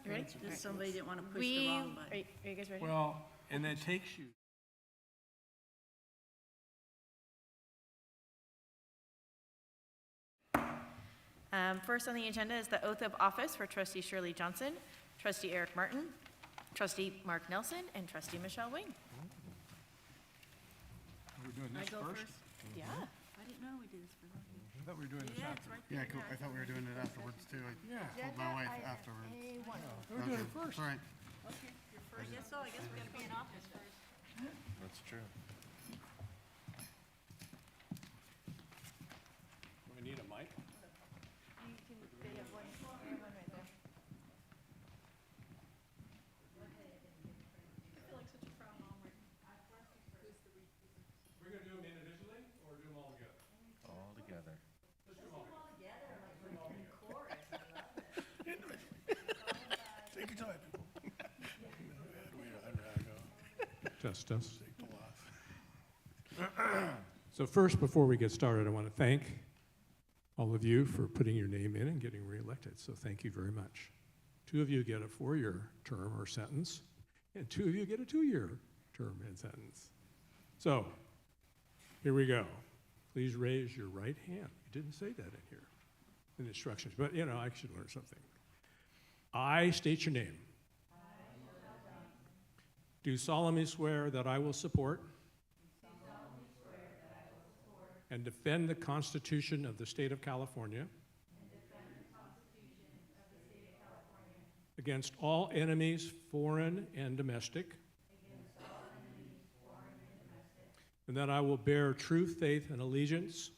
You ready? Just somebody didn't want to push the wrong Are button. you guys ready? Well, and that takes you. First on the agenda is the oath of office for trustee Shirley Johnson, trustee Eric Martin, trustee Mark Nelson, and trustee Michelle Wing. We're doing I this go first? first? Yeah. I didn't know we did this for Lucky. I thought we were doing this Yeah, after. it's right Yeah, there. cool. I thought we were doing it afterwards too. Yeah, Told my wife afterwards. we're doing it first. All right. Okay, you're first. I guess so. I guess we gotta be in office first. That's true. Do we need a mic? We're gonna do them individually or do them all together? All together. Take your time. Test. So first, before we get started, I want to thank all of you for putting your name in and getting reelected. So thank you very much. 2 of you get a 4-year term or sentence, and 2 of you get a 2-year term and sentence. So here we go. Please raise your right hand. You didn't say that in here, in the instructions, but you know, I should learn something. I state your name. Do solemnly swear that I will support and defend the Constitution of the State of California against all enemies, foreign and domestic, and that I will bear true faith and allegiance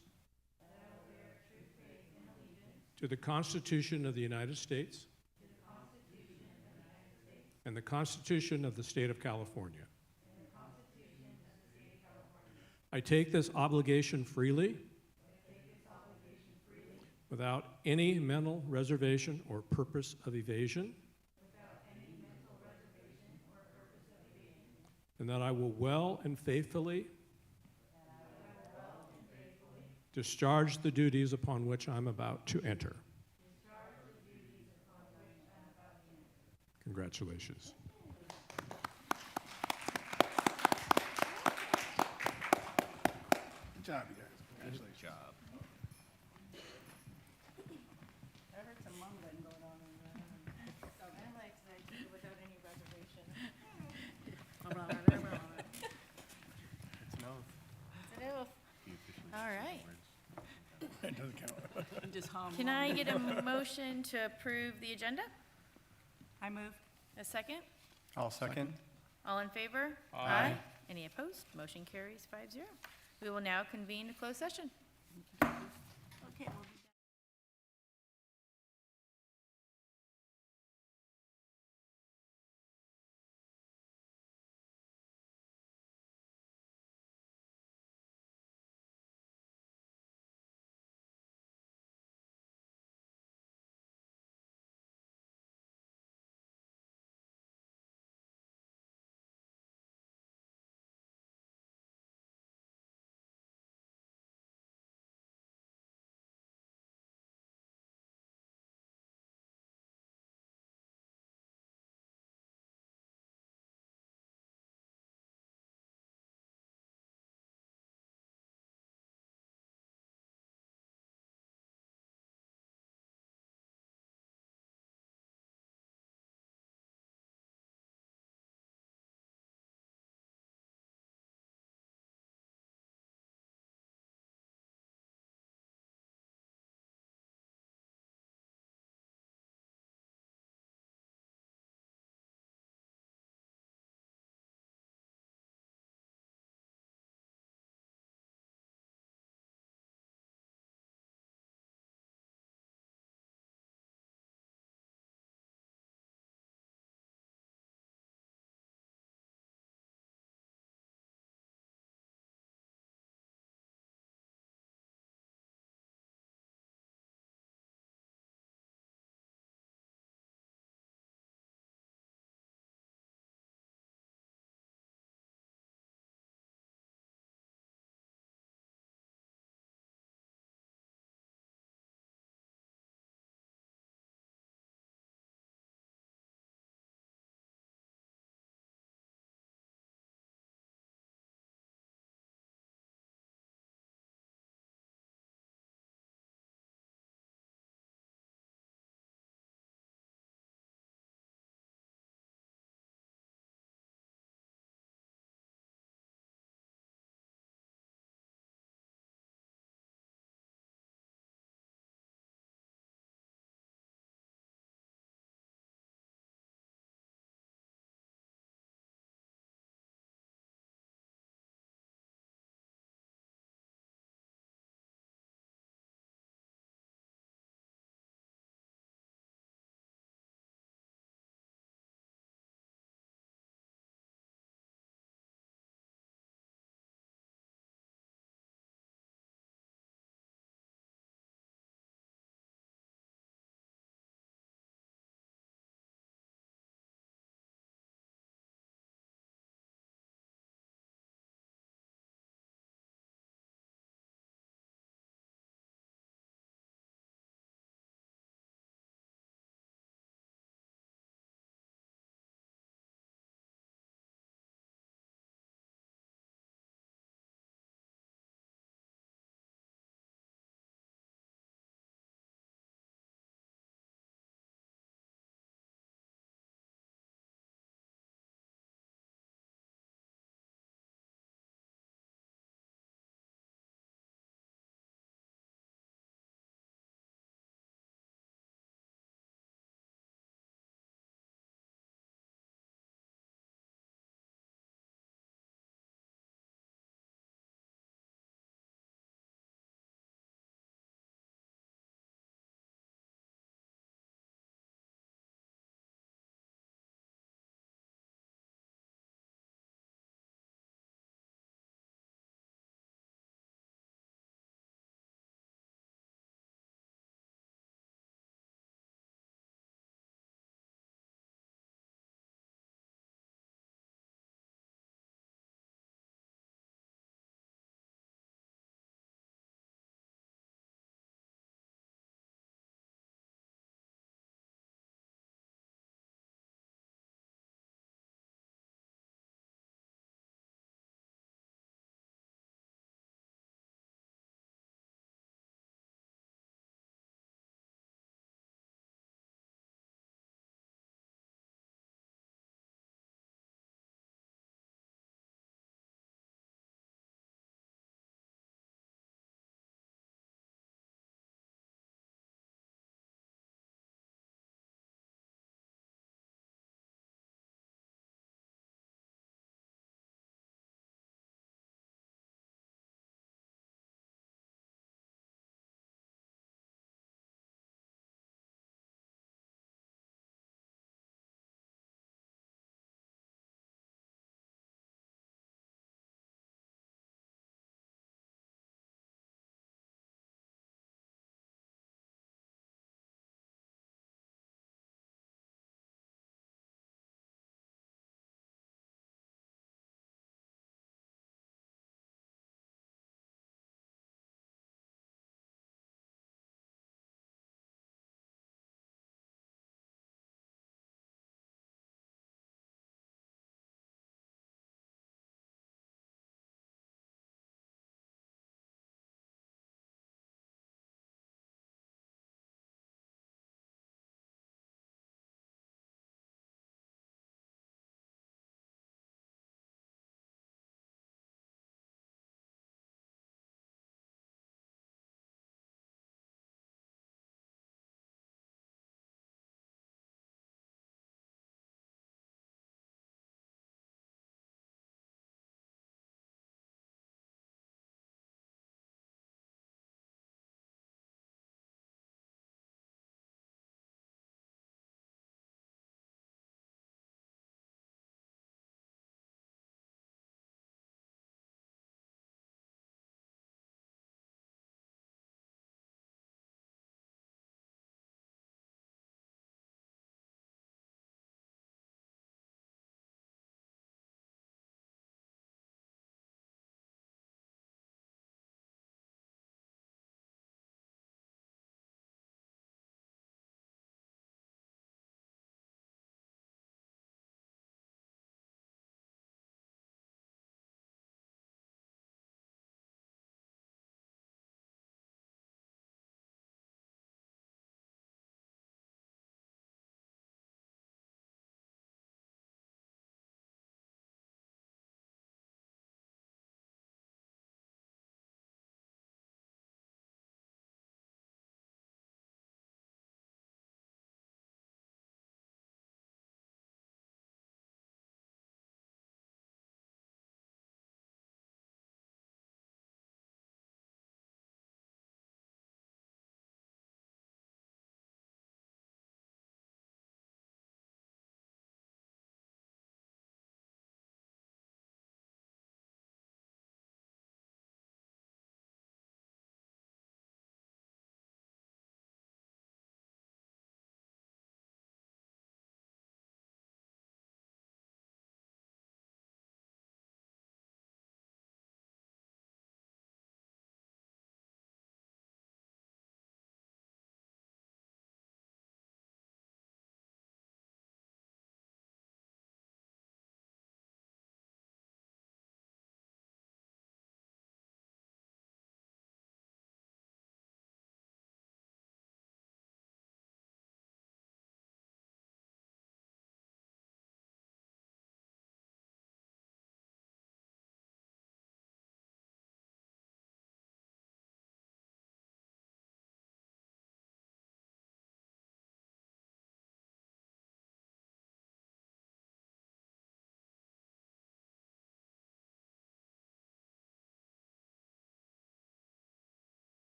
to the Constitution of the United States and the Constitution of the State of California. I take this obligation freely without any mental reservation or purpose of evasion, and that I will well and faithfully discharge the duties upon which I'm about to enter. Congratulations. Good job, you guys. Congratulations. Good job. I heard some mumbling going on in there. So I like that without any reservation. It's an oath. It's an oath. All right. It doesn't count. Just hum. Can I get a motion to approve the agenda? I move. A second? I'll second. All in favor? Aye. Any opposed? Motion carries 5-0. We will now convene to closed session. Okay, we'll be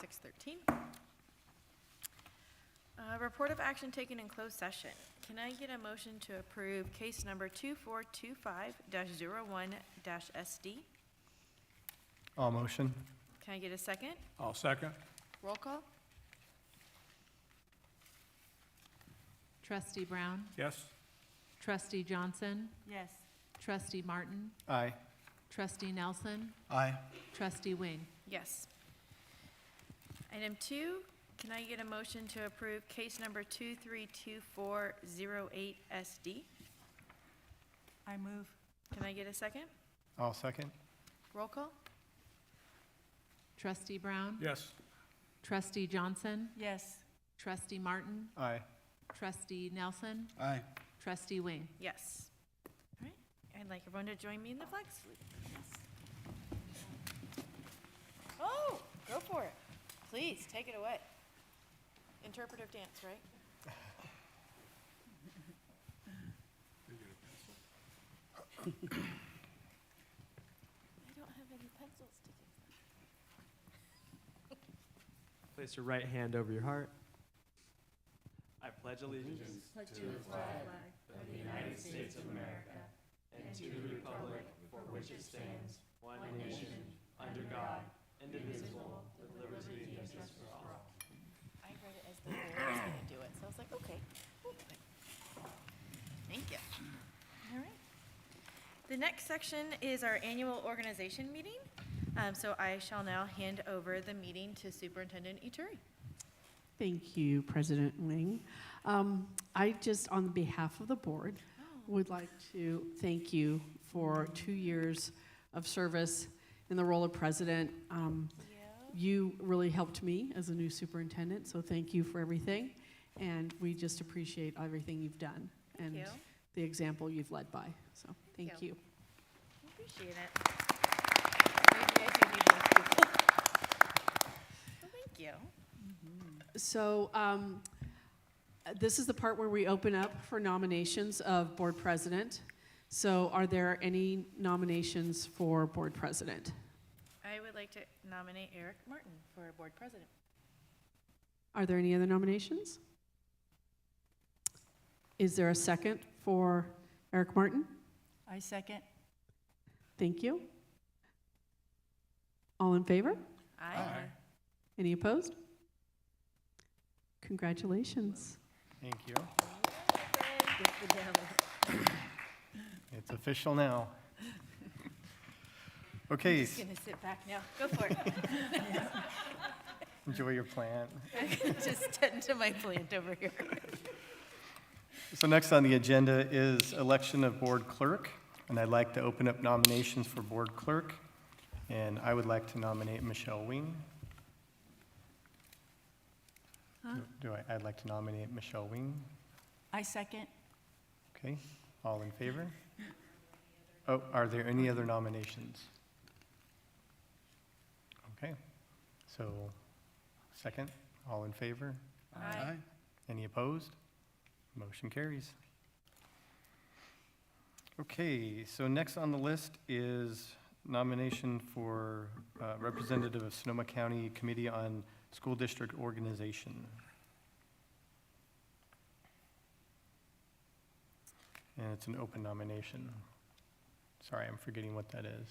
6:13. Report of action taken in closed session. Can I get a motion to approve case number 2425-01-SD? All motion. Can I get a second? I'll second. Roll call? Trustee Brown, Yes? Trustee Johnson, Yes. Trustee Martin, Aye. Trustee Nelson, Aye. Trustee Wing. Yes. Item 2, can I get a motion to approve case number 232408-SD? I move. Can I get a second? All second. Roll call? Trustee Brown, Yes. Trustee Johnson, Yes. Trustee Martin, Aye. Trustee Nelson, Aye. Trustee Wing. Yes. All right, I'd like everyone to join me in the flag salute. Oh, go for it. Please, take it away. Interpretive dance, right? I don't have any pencils to give. Place your right hand over your heart. I pledge allegiance I read it as the board was gonna do it, so I was like, okay, we'll do it. Thank you. All right. The next section is our annual organization meeting. So I shall now hand over the meeting to Superintendent Ituri. Thank you, President Wing. I just, on behalf of the board, would like to thank you for 2 years of service in the role of president. You really helped me as a new superintendent, so thank you for everything. And we just appreciate everything you've done and you. the example you've led by. So thank you. you. Appreciate it. Maybe I do need more people. Well, thank you. So this is the part where we open up for nominations of board president. So are there any nominations for board president? I would like to nominate Eric Martin for board president. Are there any other nominations? Is there a second for Eric Martin? I second. Thank you. All in favor? Aye. Any opposed? Congratulations. Thank you. It's official now. Okay, Just gonna sit back now. Go for it. enjoy your plant. Just tend to my plant over here. So next on the agenda is election of board clerk, and I'd like to open up nominations for board clerk. And I would like to nominate Michelle Wing. I'd like to nominate Michelle Wing. I second. Okay, all in favor? Oh, are there any other nominations? Okay, so second, all in favor? Aye. Any opposed? Motion carries. Okay, so next on the list is nomination for representative of Sonoma County Committee on School District Organization. And it's an open nomination. Sorry, I'm forgetting what that is.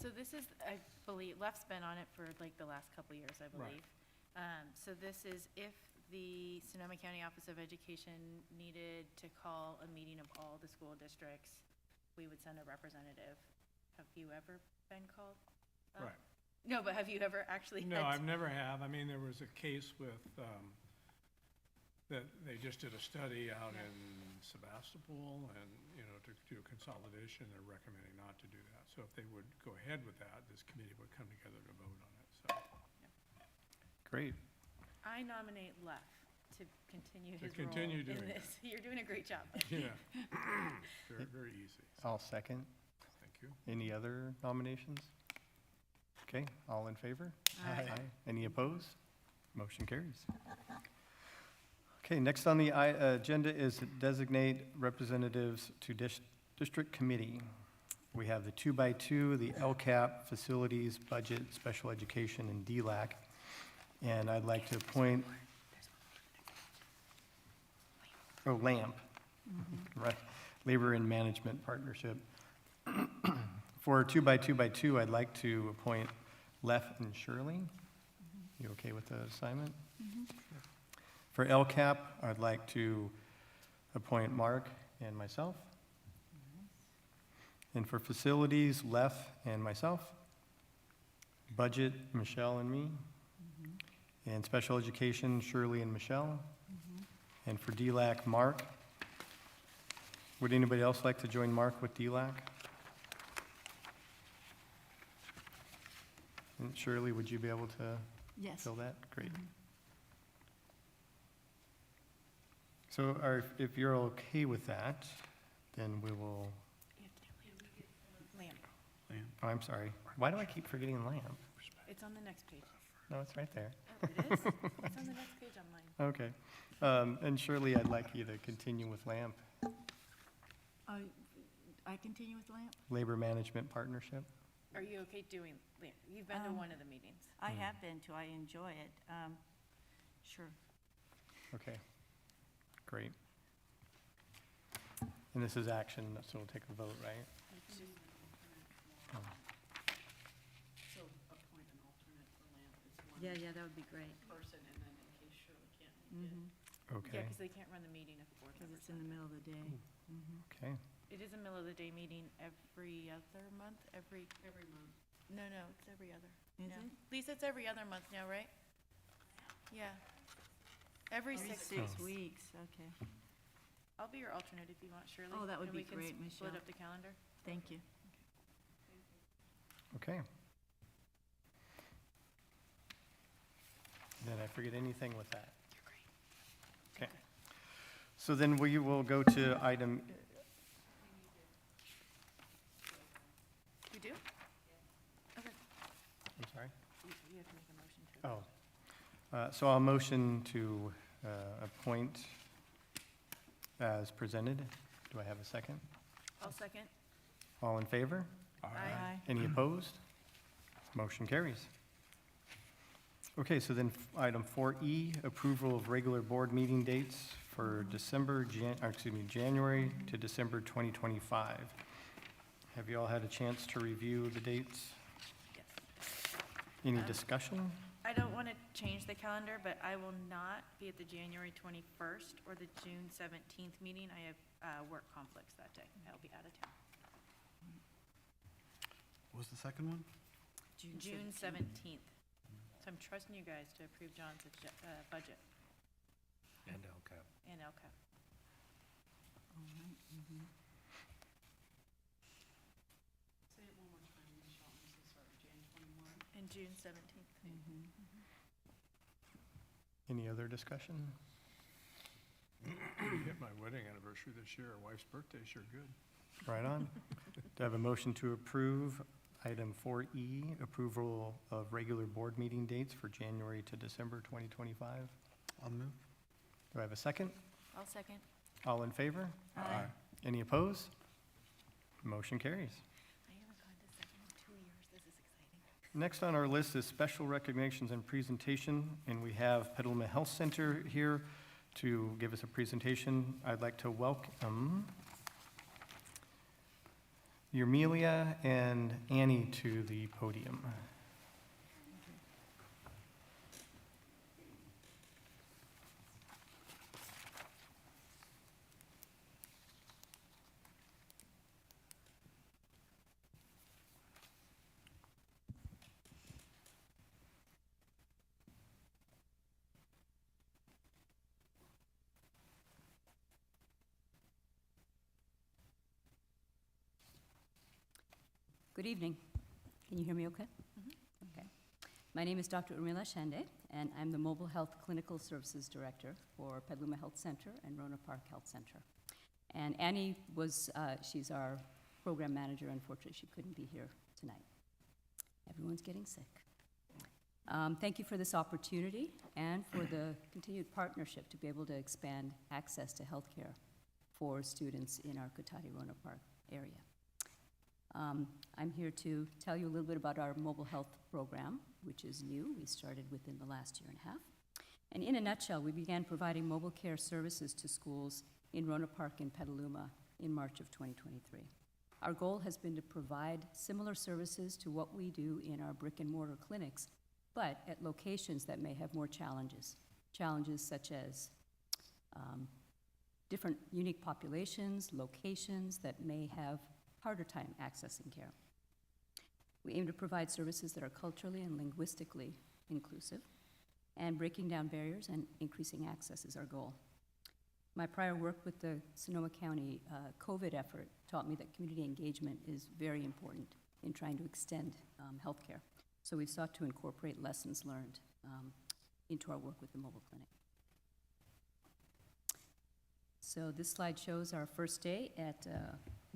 So this is, I believe, Left's been on it for like the last couple years, I believe. So this is if the Sonoma County Office of Education needed to call a meeting of all the school districts, we would send a representative. Have you ever been called? Right. No, but have you ever actually? No, had- I've never have. I mean, there was a case with, that they just did a study out in Sebastopol and, you know, to do a consolidation, they're recommending not to do that. So if they would go ahead with that, this committee would come together to vote on it, so. Great. I nominate Left to continue his role continue in doing this. You're doing a great job. Yeah. Very, very easy. I'll second. Thank you. Any other nominations? Okay, all in favor? Aye. Any opposed? Motion carries. Okay, next on the agenda is designate representatives to district committee. We have the 2x2, the LCAP, facilities, budget, special education, and DLAC. And I'd like to appoint, LAMP, right, Labor and Management Partnership. For 2x2x2, I'd like to appoint Lef and Shirley. You okay with the assignment? For LCAP, I'd like to appoint Mark and myself. And for facilities, Lef and myself. Budget, Michelle and me. And special education, Shirley and Michelle. And for DLAC, Mark. Would anybody else like to join Mark with DLAC? And Shirley, would you be able to Yes. fill that? Great. So if you're okay with that, then we will, Lamp. oh, I'm sorry. Why do I keep forgetting LAMP? It's on the next page. No, it's right there. Oh, it is? It's on the next page on mine. Okay. And Shirley, I'd like you to continue with LAMP, I continue with LAMP? Labor Management Partnership. Are you okay doing lamp? You've been to one of the meetings. I have been to, I enjoy it. Sure. Okay, great. And this is action, so we'll take a vote, right? Yeah, that would be great. Yeah, Okay, because they can't run the meeting if board Because members. it's in the middle of the day. okay. It is a middle of the day meeting every other month, every month. No, it's every other. Is No. it? Lisa, it's every other month now, right? Yeah. Every Every 6 6 weeks. weeks, okay. I'll be your alternate if you want, Shirley. Oh, that would and be we can great, Split Michelle. up the calendar. Thank you. Okay. Did I forget anything with that? Okay. So then we will go to item, We do? Okay. I'm sorry? You have to make a motion to. Oh. So I'll motion to appoint as presented. Do I have a second? I'll second. All in favor? Aye. Any opposed? Motion carries. Okay, so then item 4E, approval of regular board meeting dates for January to December 2025. Have you all had a chance to review the dates? Yes. Any discussion? I don't want to change the calendar, but I will not be at the January 21st or the June 17th meeting. I have work conflicts that day. I'll be out of town. What was the second one? June 17th. So I'm trusting you guys to approve John's budget And LCAP. and LCAP. And June 17th. Any other discussion? Hit my wedding anniversary this year, wife's birthday, sure good. Right on. Do I have a motion to approve item 4E, approval of regular board meeting dates for January to December 2025? I'll move. Do I have a second? I'll second. All in favor? Aye. Any opposed? Motion carries. I haven't gone to second in 2 years. This is exciting. Next on our list is special recognitions and presentation, and we have Petaluma Health Center here to give us a presentation. I'd like to welcome Yermelia and Annie to the podium. Good evening. Can you hear me okay? Okay. My name is Dr. Urmila Shande, and I'm the Mobile Health Clinical Services Director for Petaluma Health Center and Rona Park Health Center. And Annie was, she's our program manager. Unfortunately, she couldn't be here tonight. Everyone's getting sick. Thank you for this opportunity and for the continued partnership to be able to expand access to healthcare for students in our Cotati Rona Park area. I'm here to tell you a little bit about our mobile health program, which is new. We started within the last year and a half. And in a nutshell, we began providing mobile care services to schools in Rona Park and Petaluma in March of 2023. Our goal has been to provide similar services to what we do in our brick and mortar clinics, but at locations that may have more challenges. Challenges such as different unique populations, locations that may have harder time accessing care. We aim to provide services that are culturally and linguistically inclusive, and breaking down barriers and increasing access is our goal. My prior work with the Sonoma County COVID effort taught me that community engagement is very important in trying to extend healthcare. So we've sought to incorporate lessons learned into our work with the mobile clinic. So this slide shows our first day at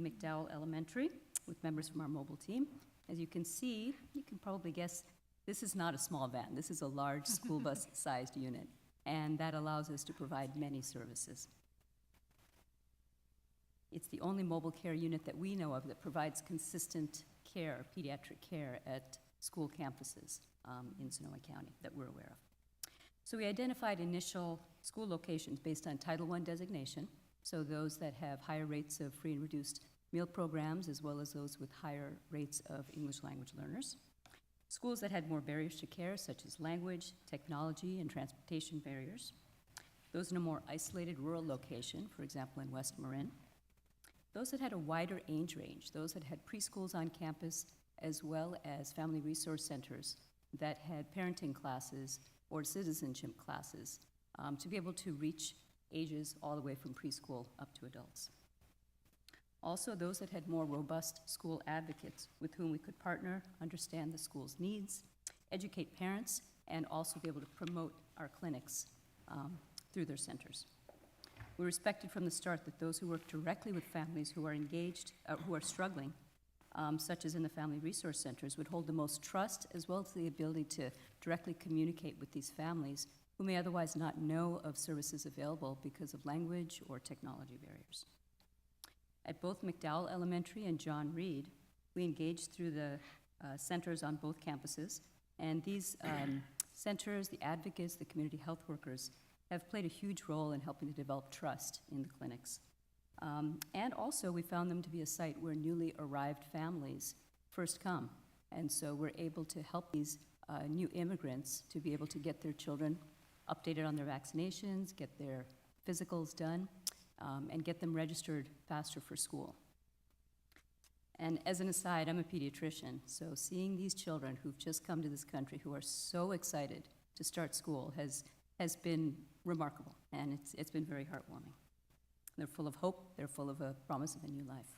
McDowell Elementary with members from our mobile team. As you can see, you can probably guess, this is not a small van. This is a large school bus-sized unit, and that allows us to provide many services. It's the only mobile care unit that we know of that provides consistent care, pediatric care, at school campuses in Sonoma County that we're aware of. So we identified initial school locations based on Title I designation, so those that have higher rates of free and reduced meal programs, as well as those with higher rates of English language learners. Schools that had more barriers to care, such as language, technology, and transportation barriers. Those in a more isolated rural location, for example in West Marin. Those that had a wider age range, those that had preschools on campus, as well as family resource centers that had parenting classes or citizenship classes to be able to reach ages all the way from preschool up to adults. Also, those that had more robust school advocates with whom we could partner, understand the school's needs, educate parents, and also be able to promote our clinics through their centers. We respected from the start that those who work directly with families who are engaged, who are struggling, such as in the family resource centers, would hold the most trust as well as the ability to directly communicate with these families who may otherwise not know of services available because of language or technology barriers. At both McDowell Elementary and John Reed, we engaged through the centers on both campuses, and these centers, the advocates, the community health workers, have played a huge role in helping to develop trust in the clinics. And also, we found them to be a site where newly arrived families first come, and so we're able to help these new immigrants to be able to get their children updated on their vaccinations, get their physicals done, and get them registered faster for school. And as an aside, I'm a pediatrician, so seeing these children who've just come to this country who are so excited to start school has been remarkable, and it's been very heartwarming. They're full of hope, they're full of a promise of a new life.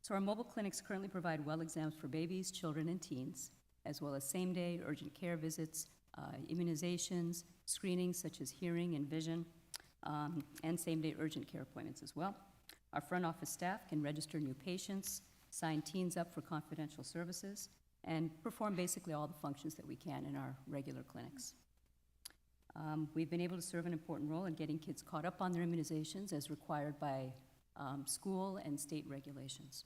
So our mobile clinics currently provide well exams for babies, children, and teens, as well as same-day urgent care visits, immunizations, screenings such as hearing and vision, and same-day urgent care appointments as well. Our front office staff can register new patients, sign teens up for confidential services, and perform basically all the functions that we can in our regular clinics. We've been able to serve an important role in getting kids caught up on their immunizations as required by school and state regulations.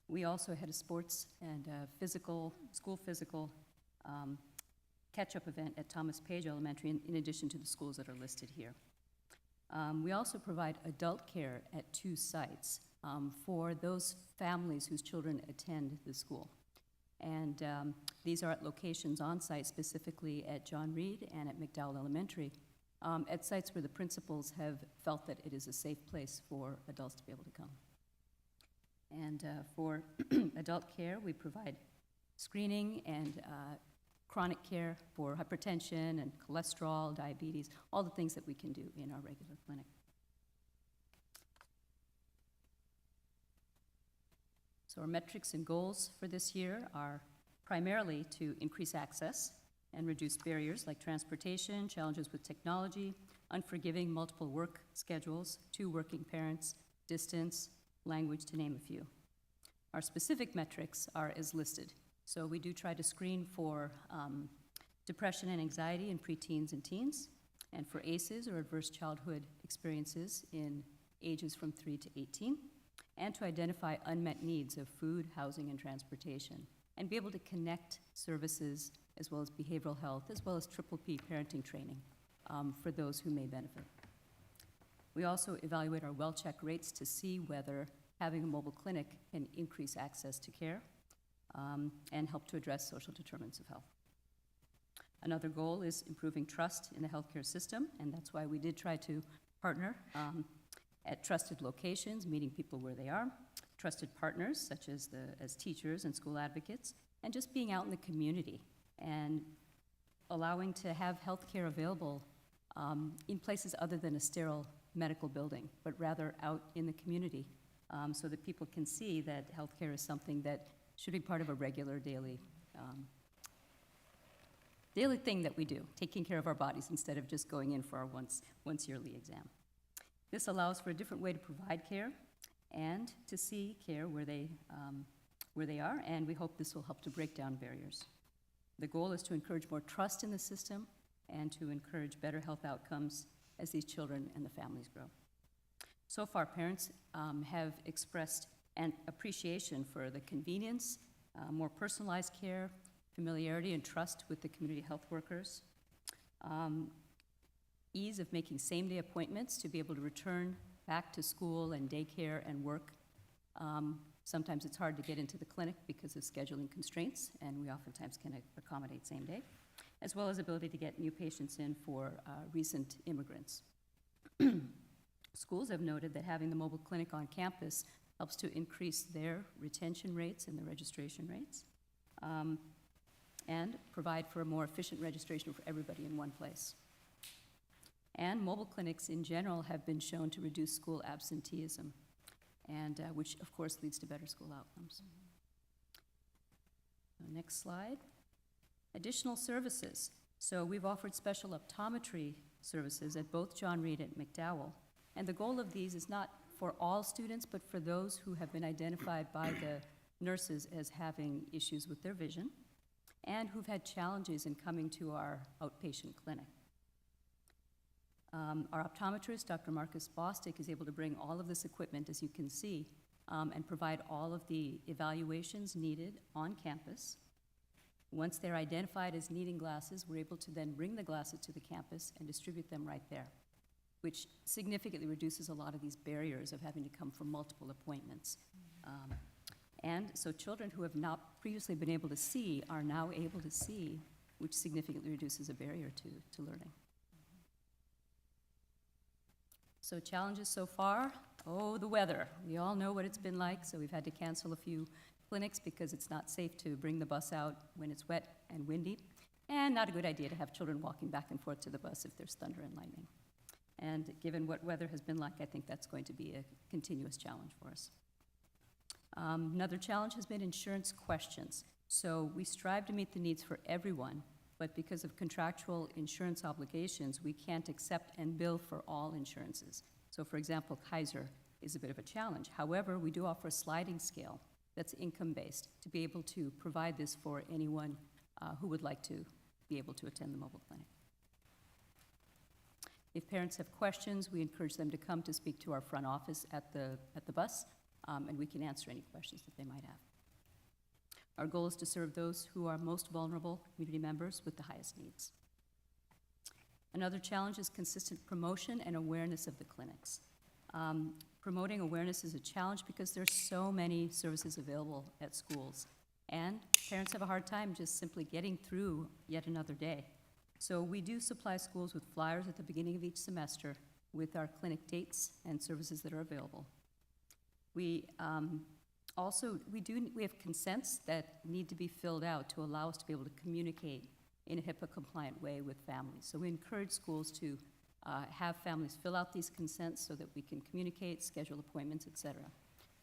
We also had a sports and school physical catch-up event at Thomas Page Elementary in addition to the schools that are listed here. We also provide adult care at 2 sites for those families whose children attend the school. And these are at locations on site, specifically at John Reed and at McDowell Elementary, at sites where the principals have felt that it is a safe place for adults to be able to come. And for adult care, we provide screening and chronic care for hypertension and cholesterol, diabetes, all the things that we can do in our regular clinic. So our metrics and goals for this year are primarily to increase access and reduce barriers like transportation, challenges with technology, unforgiving multiple work schedules, 2 working parents, distance, language, to name a few. Our specific metrics are as listed. So we do try to screen for depression and anxiety in preteens and teens, and for ACEs, or adverse childhood experiences, in ages from 3 to 18. and to identify unmet needs of food, housing, and transportation, and be able to connect services as well as behavioral health, as well as Triple P parenting training for those who may benefit. We also evaluate our well-check rates to see whether having a mobile clinic can increase access to care and help to address social determinants of health. Another goal is improving trust in the healthcare system, and that's why we did try to partner at trusted locations, meeting people where they are, trusted partners such as teachers and school advocates, and just being out in the community and allowing to have healthcare available in places other than a sterile medical building, but rather out in the community, so that people can see that healthcare is something that should be part of a regular daily thing that we do, taking care of our bodies instead of just going in for our once yearly exam. This allows for a different way to provide care and to see care where they are, and we hope this will help to break down barriers. The goal is to encourage more trust in the system and to encourage better health outcomes as these children and the families grow. So far, parents have expressed an appreciation for the convenience, more personalized care, familiarity and trust with the community health workers, ease of making same-day appointments to be able to return back to school and daycare and work. Sometimes it's hard to get into the clinic because of scheduling constraints, and we oftentimes can accommodate same day, as well as ability to get new patients in for recent immigrants. Schools have noted that having the mobile clinic on campus helps to increase their retention rates and their registration rates, and provide for a more efficient registration for everybody in one place. And mobile clinics in general have been shown to reduce school absenteeism, and which of course leads to better school outcomes. Next slide. Additional services. So we've offered special optometry services at both John Reed and McDowell, and the goal of these is not for all students, but for those who have been identified by the nurses as having issues with their vision and who've had challenges in coming to our outpatient clinic. Our optometrist, Dr. Marcus Bostic, is able to bring all of this equipment, as you can see, and provide all of the evaluations needed on campus. Once they're identified as needing glasses, we're able to then bring the glasses to the campus and distribute them right there, which significantly reduces a lot of these barriers of having to come for multiple appointments. And so children who have not previously been able to see are now able to see, which significantly reduces a barrier to learning. So challenges so far, the weather. We all know what it's been like, so we've had to cancel a few clinics because it's not safe to bring the bus out when it's wet and windy, and not a good idea to have children walking back and forth to the bus if there's thunder and lightning. And given what weather has been like, I think that's going to be a continuous challenge for us. Another challenge has been insurance questions. So we strive to meet the needs for everyone, but because of contractual insurance obligations, we can't accept and bill for all insurances. So for example, Kaiser is a bit of a challenge. However, we do offer a sliding scale that's income-based to be able to provide this for anyone who would like to be able to attend the mobile clinic. If parents have questions, we encourage them to come to speak to our front office at the bus, and we can answer any questions that they might have. Our goal is to serve those who are most vulnerable community members with the highest needs. Another challenge is consistent promotion and awareness of the clinics. Promoting awareness is a challenge because there's so many services available at schools, and parents have a hard time just simply getting through yet another day. So we do supply schools with flyers at the beginning of each semester with our clinic dates and services that are available. We have consents that need to be filled out to allow us to be able to communicate in a HIPAA-compliant way with families. So we encourage schools to have families fill out these consents so that we can communicate, schedule appointments, et cetera.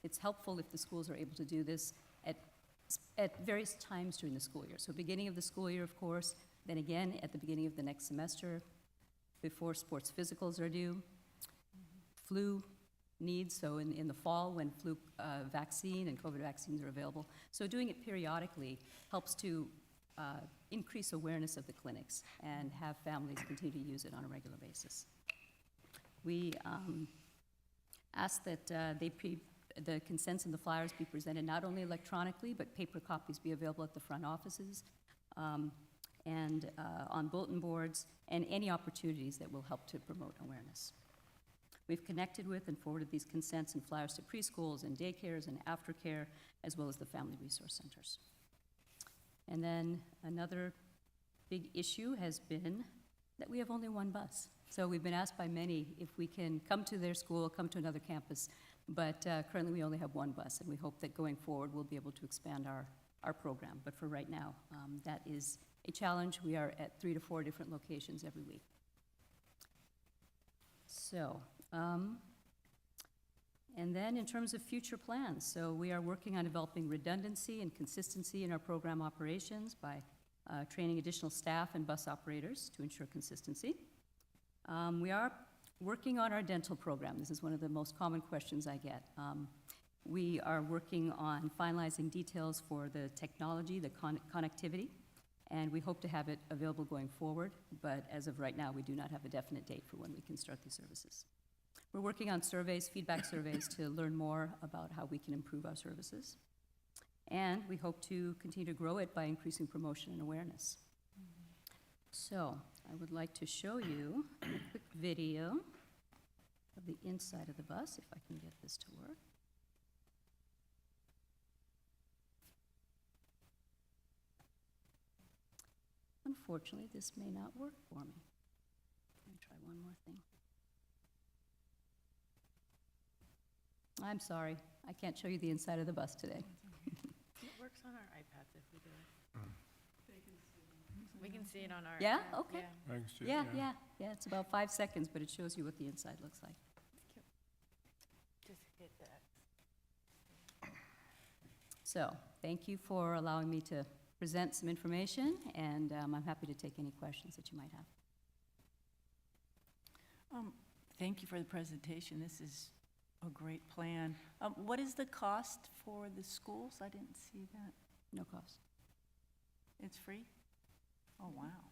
It's helpful if the schools are able to do this at various times during the school year. So beginning of the school year, of course, then again at the beginning of the next semester, before sports physicals are due, flu needs, so in the fall when flu vaccine and COVID vaccines are available. So doing it periodically helps to increase awareness of the clinics and have families continue to use it on a regular basis. We ask that they the consents and the flyers be presented not only electronically, but paper copies be available at the front offices, and on bulletin boards, and any opportunities that will help to promote awareness. We've connected with and forwarded these consents and flyers to preschools and daycares and aftercare, as well as the family resource centers. And then another big issue has been that we have only one bus. So we've been asked by many if we can come to their school, come to another campus, but currently we only have one bus, and we hope that going forward we'll be able to expand our program. But for right now, that is a challenge. We are at 3 to 4 different locations every week. So, and then in terms of future plans, so we are working on developing redundancy and consistency in our program operations by training additional staff and bus operators to ensure consistency. We are working on our dental program. This is one of the most common questions I get. We are working on finalizing details for the technology, the connectivity, and we hope to have it available going forward, but as of right now, we do not have a definite date for when we can start these services. We're working on surveys, feedback surveys, to learn more about how we can improve our services. And we hope to continue to grow it by increasing promotion and awareness. So, I would like to show you a quick video of the inside of the bus, if I can get this to work. Unfortunately, this may not work for me. Let me try one more thing. I'm sorry, I can't show you the inside of the bus today. It works on our iPads if we do it. We can see it on our. Yeah? Okay. Yeah. Yeah, it's about 5 seconds, but it shows you what the inside looks like. Just hit that. So, thank you for allowing me to present some information, and I'm happy to take any questions that you might have. Thank you for the presentation. This is a great plan. What is the cost for the schools? I didn't see that. No cost. It's free? Oh, wow.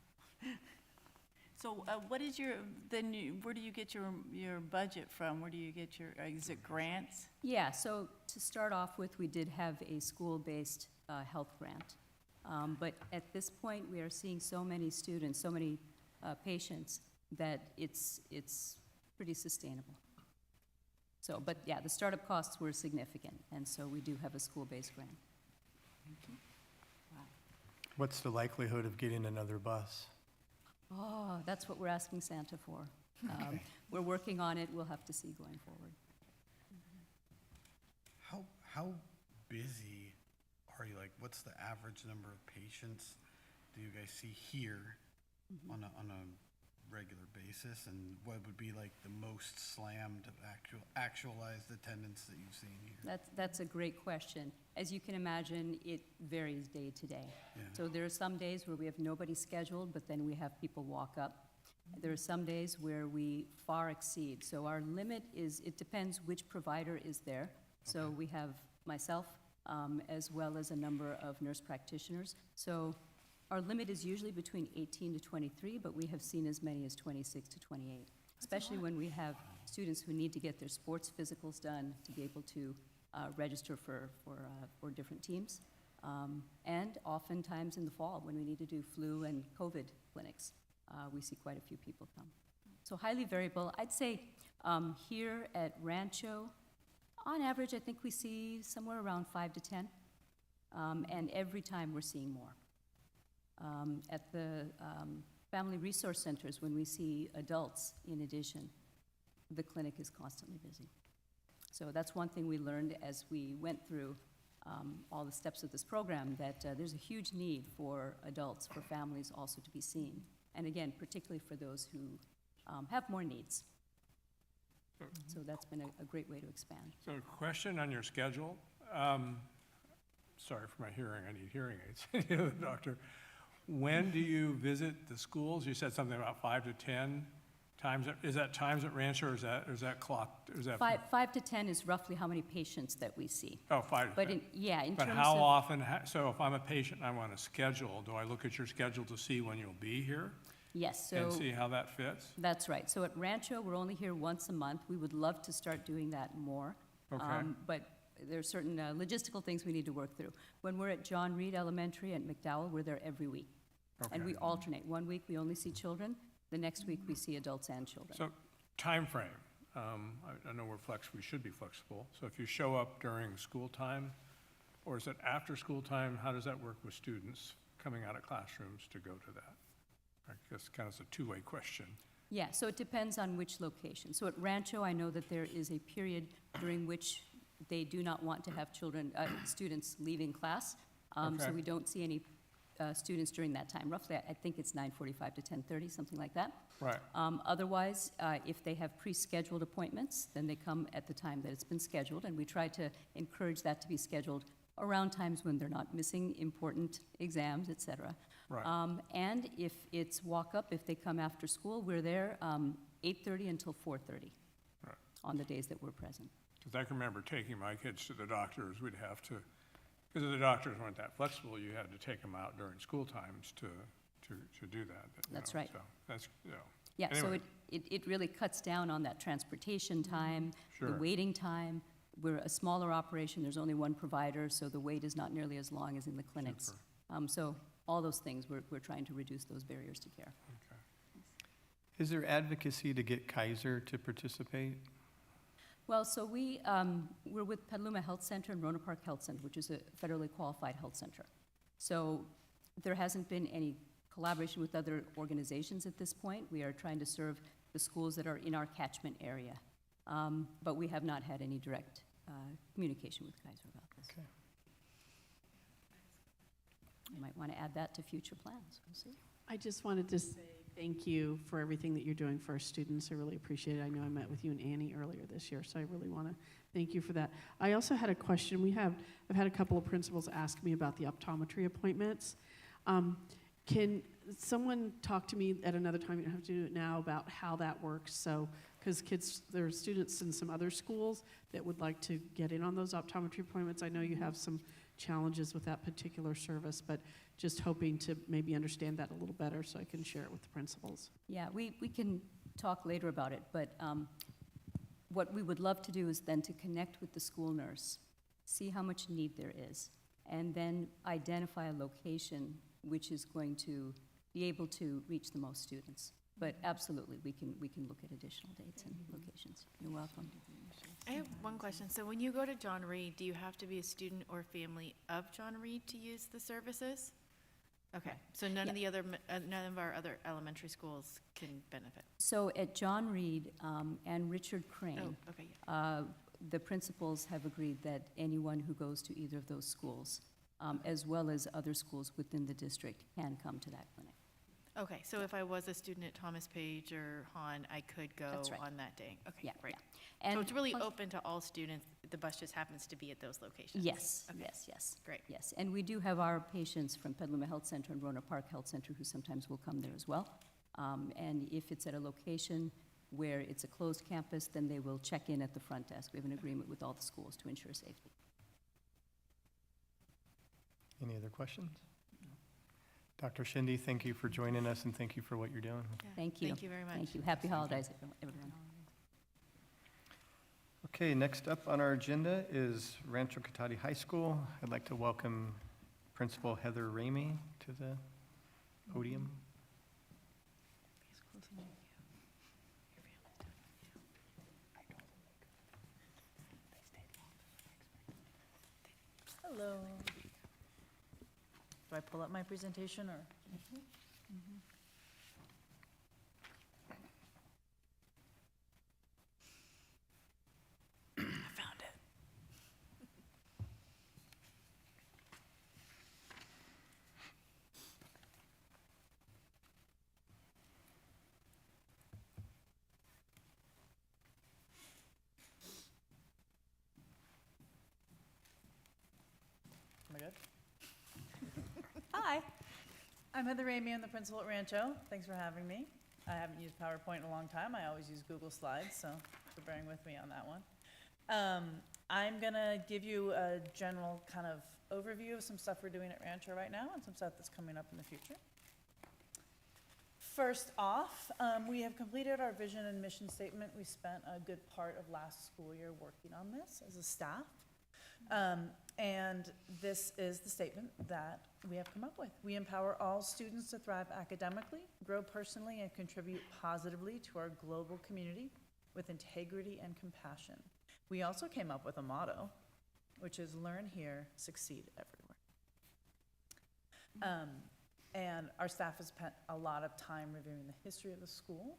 So what is where do you get your budget from? Where do you get is it grants? Yeah, so to start off with, we did have a school-based health grant. But at this point, we are seeing so many students, so many patients, that it's pretty sustainable. So, but yeah, the startup costs were significant, and so we do have a school-based grant. What's the likelihood of getting another bus? Oh, that's what we're asking Santa for. We're working on it. We'll have to see going forward. How busy are you? Like, what's the average number of patients do you guys see here on a regular basis? And what would be like the most slammed actualized attendance that you've seen here? That's a great question. As you can imagine, it varies day to day. Yeah. So there are some days where we have nobody scheduled, but then we have people walk up. There are some days where we far exceed. So our limit is, it depends which provider is there. So Okay. we have myself, as well as a number of nurse practitioners. So our limit is usually between 18 to 23, but we have seen as many as 26 to 28, especially when we have students who need to get their sports physicals done to be able to register for different teams. And oftentimes in the fall, when we need to do flu and COVID clinics, we see quite a few people come. So highly variable. I'd say here at Rancho, on average, I think we see somewhere around 5 to 10, and every time we're seeing more. At the family resource centers, when we see adults in addition, the clinic is constantly busy. So that's one thing we learned as we went through all the steps of this program, that there's a huge need for adults, for families also to be seen. And again, particularly for those who have more needs. So that's been a great way to expand. So question on your schedule. Sorry for my hearing, I need hearing aids. The doctor. When do you visit the schools? You said something about 5 to 10 times. Is that times at Rancho, or is that clocked? Or is that 5 to 10 is roughly how many patients that we see. Oh, 5 to 10. But in But terms how of, often, so if I'm a patient and I want to schedule, do I look at your schedule to see when you'll be here yes, and so see how that fits? that's right. So at Rancho, we're only here once a month. We would love to start doing that more. Okay. But there are certain logistical things we need to work through. When we're at John Reed Elementary and McDowell, we're there every week. And Okay. we alternate. One week, we only see children. The next week, we see adults and children. So, timeframe. I know we should be flexible. So if you show up during school time, or is it after school time, how does that work with students coming out of classrooms to go to that? I guess kind of a two-way question. Yeah, so it depends on which location. So at Rancho, I know that there is a period during which they do not want to have students leaving class. Okay. So we don't see any students during that time. Roughly, I think it's 9:45 to 10:30, something like that. Right. Otherwise, if they have pre-scheduled appointments, then they come at the time that it's been scheduled, and we try to encourage that to be scheduled around times when they're not missing important exams, et cetera. Right. And if it's walk-up, if they come after school, we're there 8:30 until 4:30 Right. on the days that we're present. Because I can remember taking my kids to the doctors, we'd have to, because the doctors weren't that flexible, you had to take them out during school times to do that. That's right. So that's, Yeah, so Anyway. it really cuts down on that transportation time, the Sure. waiting time. We're a smaller operation, there's only one provider, so the wait is not nearly as long as in the clinics. Super. So all those things, we're trying to reduce those barriers to care. Okay. Is there advocacy to get Kaiser to participate? Well, so we're with Petaluma Health Center and Rona Park Health Center, which is a federally qualified health center. So there hasn't been any collaboration with other organizations at this point. We are trying to serve the schools that are in our catchment area. But we have not had any direct communication with Kaiser about this. Okay. You might want to add that to future plans. We'll see. I just wanted to say thank you for everything that you're doing for our students. I really appreciate it. I know I met with you and Annie earlier this year, so I really want to thank you for that. I also had a question. I've had a couple of principals ask me about the optometry appointments. Can someone talk to me at another time, you don't have to do it now, about how that works? So, because there are students in some other schools that would like to get in on those optometry appointments. I know you have some challenges with that particular service, but just hoping to maybe understand that a little better so I can share it with the principals. Yeah, we can talk later about it, but what we would love to do is then to connect with the school nurse, see how much need there is, and then identify a location which is going to be able to reach the most students. But absolutely, we can look at additional dates and locations. You're welcome. I have one question. So when you go to John Reed, do you have to be a student or family of John Reed to use the services? Okay, so none of our other elementary schools can benefit? So at John Reed and Richard Crane, Oh, okay, yeah. the principals have agreed that anyone who goes to either of those schools, as well as other schools within the district, can come to that clinic. Okay, so if I was a student at Thomas Page or Hahn, I could go That's right. on that day? Okay, Yeah, great. yeah. So And it's really plus- open to all students, the bus just happens to be at those locations? Yes, Okay. yes. Great. Yes, and we do have our patients from Petaluma Health Center and Rona Park Health Center who sometimes will come there as well. And if it's at a location where it's a closed campus, then they will check in at the front desk. We have an agreement with all the schools to ensure safety. Any other questions? Dr. Shindy, thank you for joining us, and thank you for what you're doing. Yeah, Thank you. Thank you very much. Thank you. Happy holidays, everyone. Okay, next up on our agenda is Rancho Cotati High School. I'd like to welcome Principal Heather Ramey to the podium. Hello. Do I pull up my presentation or? I found it. Am I good? Hi, I'm Heather Ramey. I'm the principal at Rancho. Thanks for having me. I haven't used PowerPoint in a long time. I always use Google Slides, so bearing with me on that one. I'm gonna give you a general kind of overview of some stuff we're doing at Rancho right now and some stuff that's coming up in the future. First off, we have completed our vision and mission statement. We spent a good part of last school year working on this as a staff. And this is the statement that we have come up with. We empower all students to thrive academically, grow personally, and contribute positively to our global community with integrity and compassion. We also came up with a motto, which is learn here, succeed everywhere. And our staff has spent a lot of time reviewing the history of the school,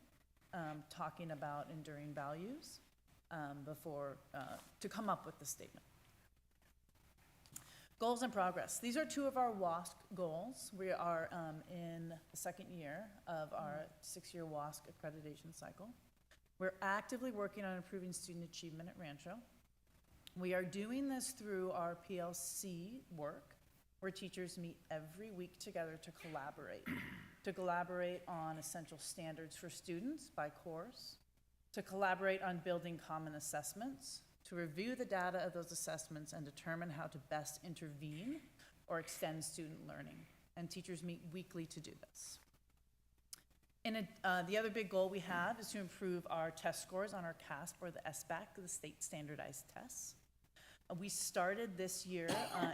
talking about enduring values to come up with the statement. Goals and progress. These are two of our WASC goals. We are in the second year of our 6-year WASC accreditation cycle. We're actively working on improving student achievement at Rancho. We are doing this through our PLC work, where teachers meet every week together to collaborate on essential standards for students by course, to collaborate on building common assessments, to review the data of those assessments and determine how to best intervene or extend student learning. And teachers meet weekly to do this. The other big goal we have is to improve our test scores on our CASP, or the SBAC, the state standardized tests. We started this year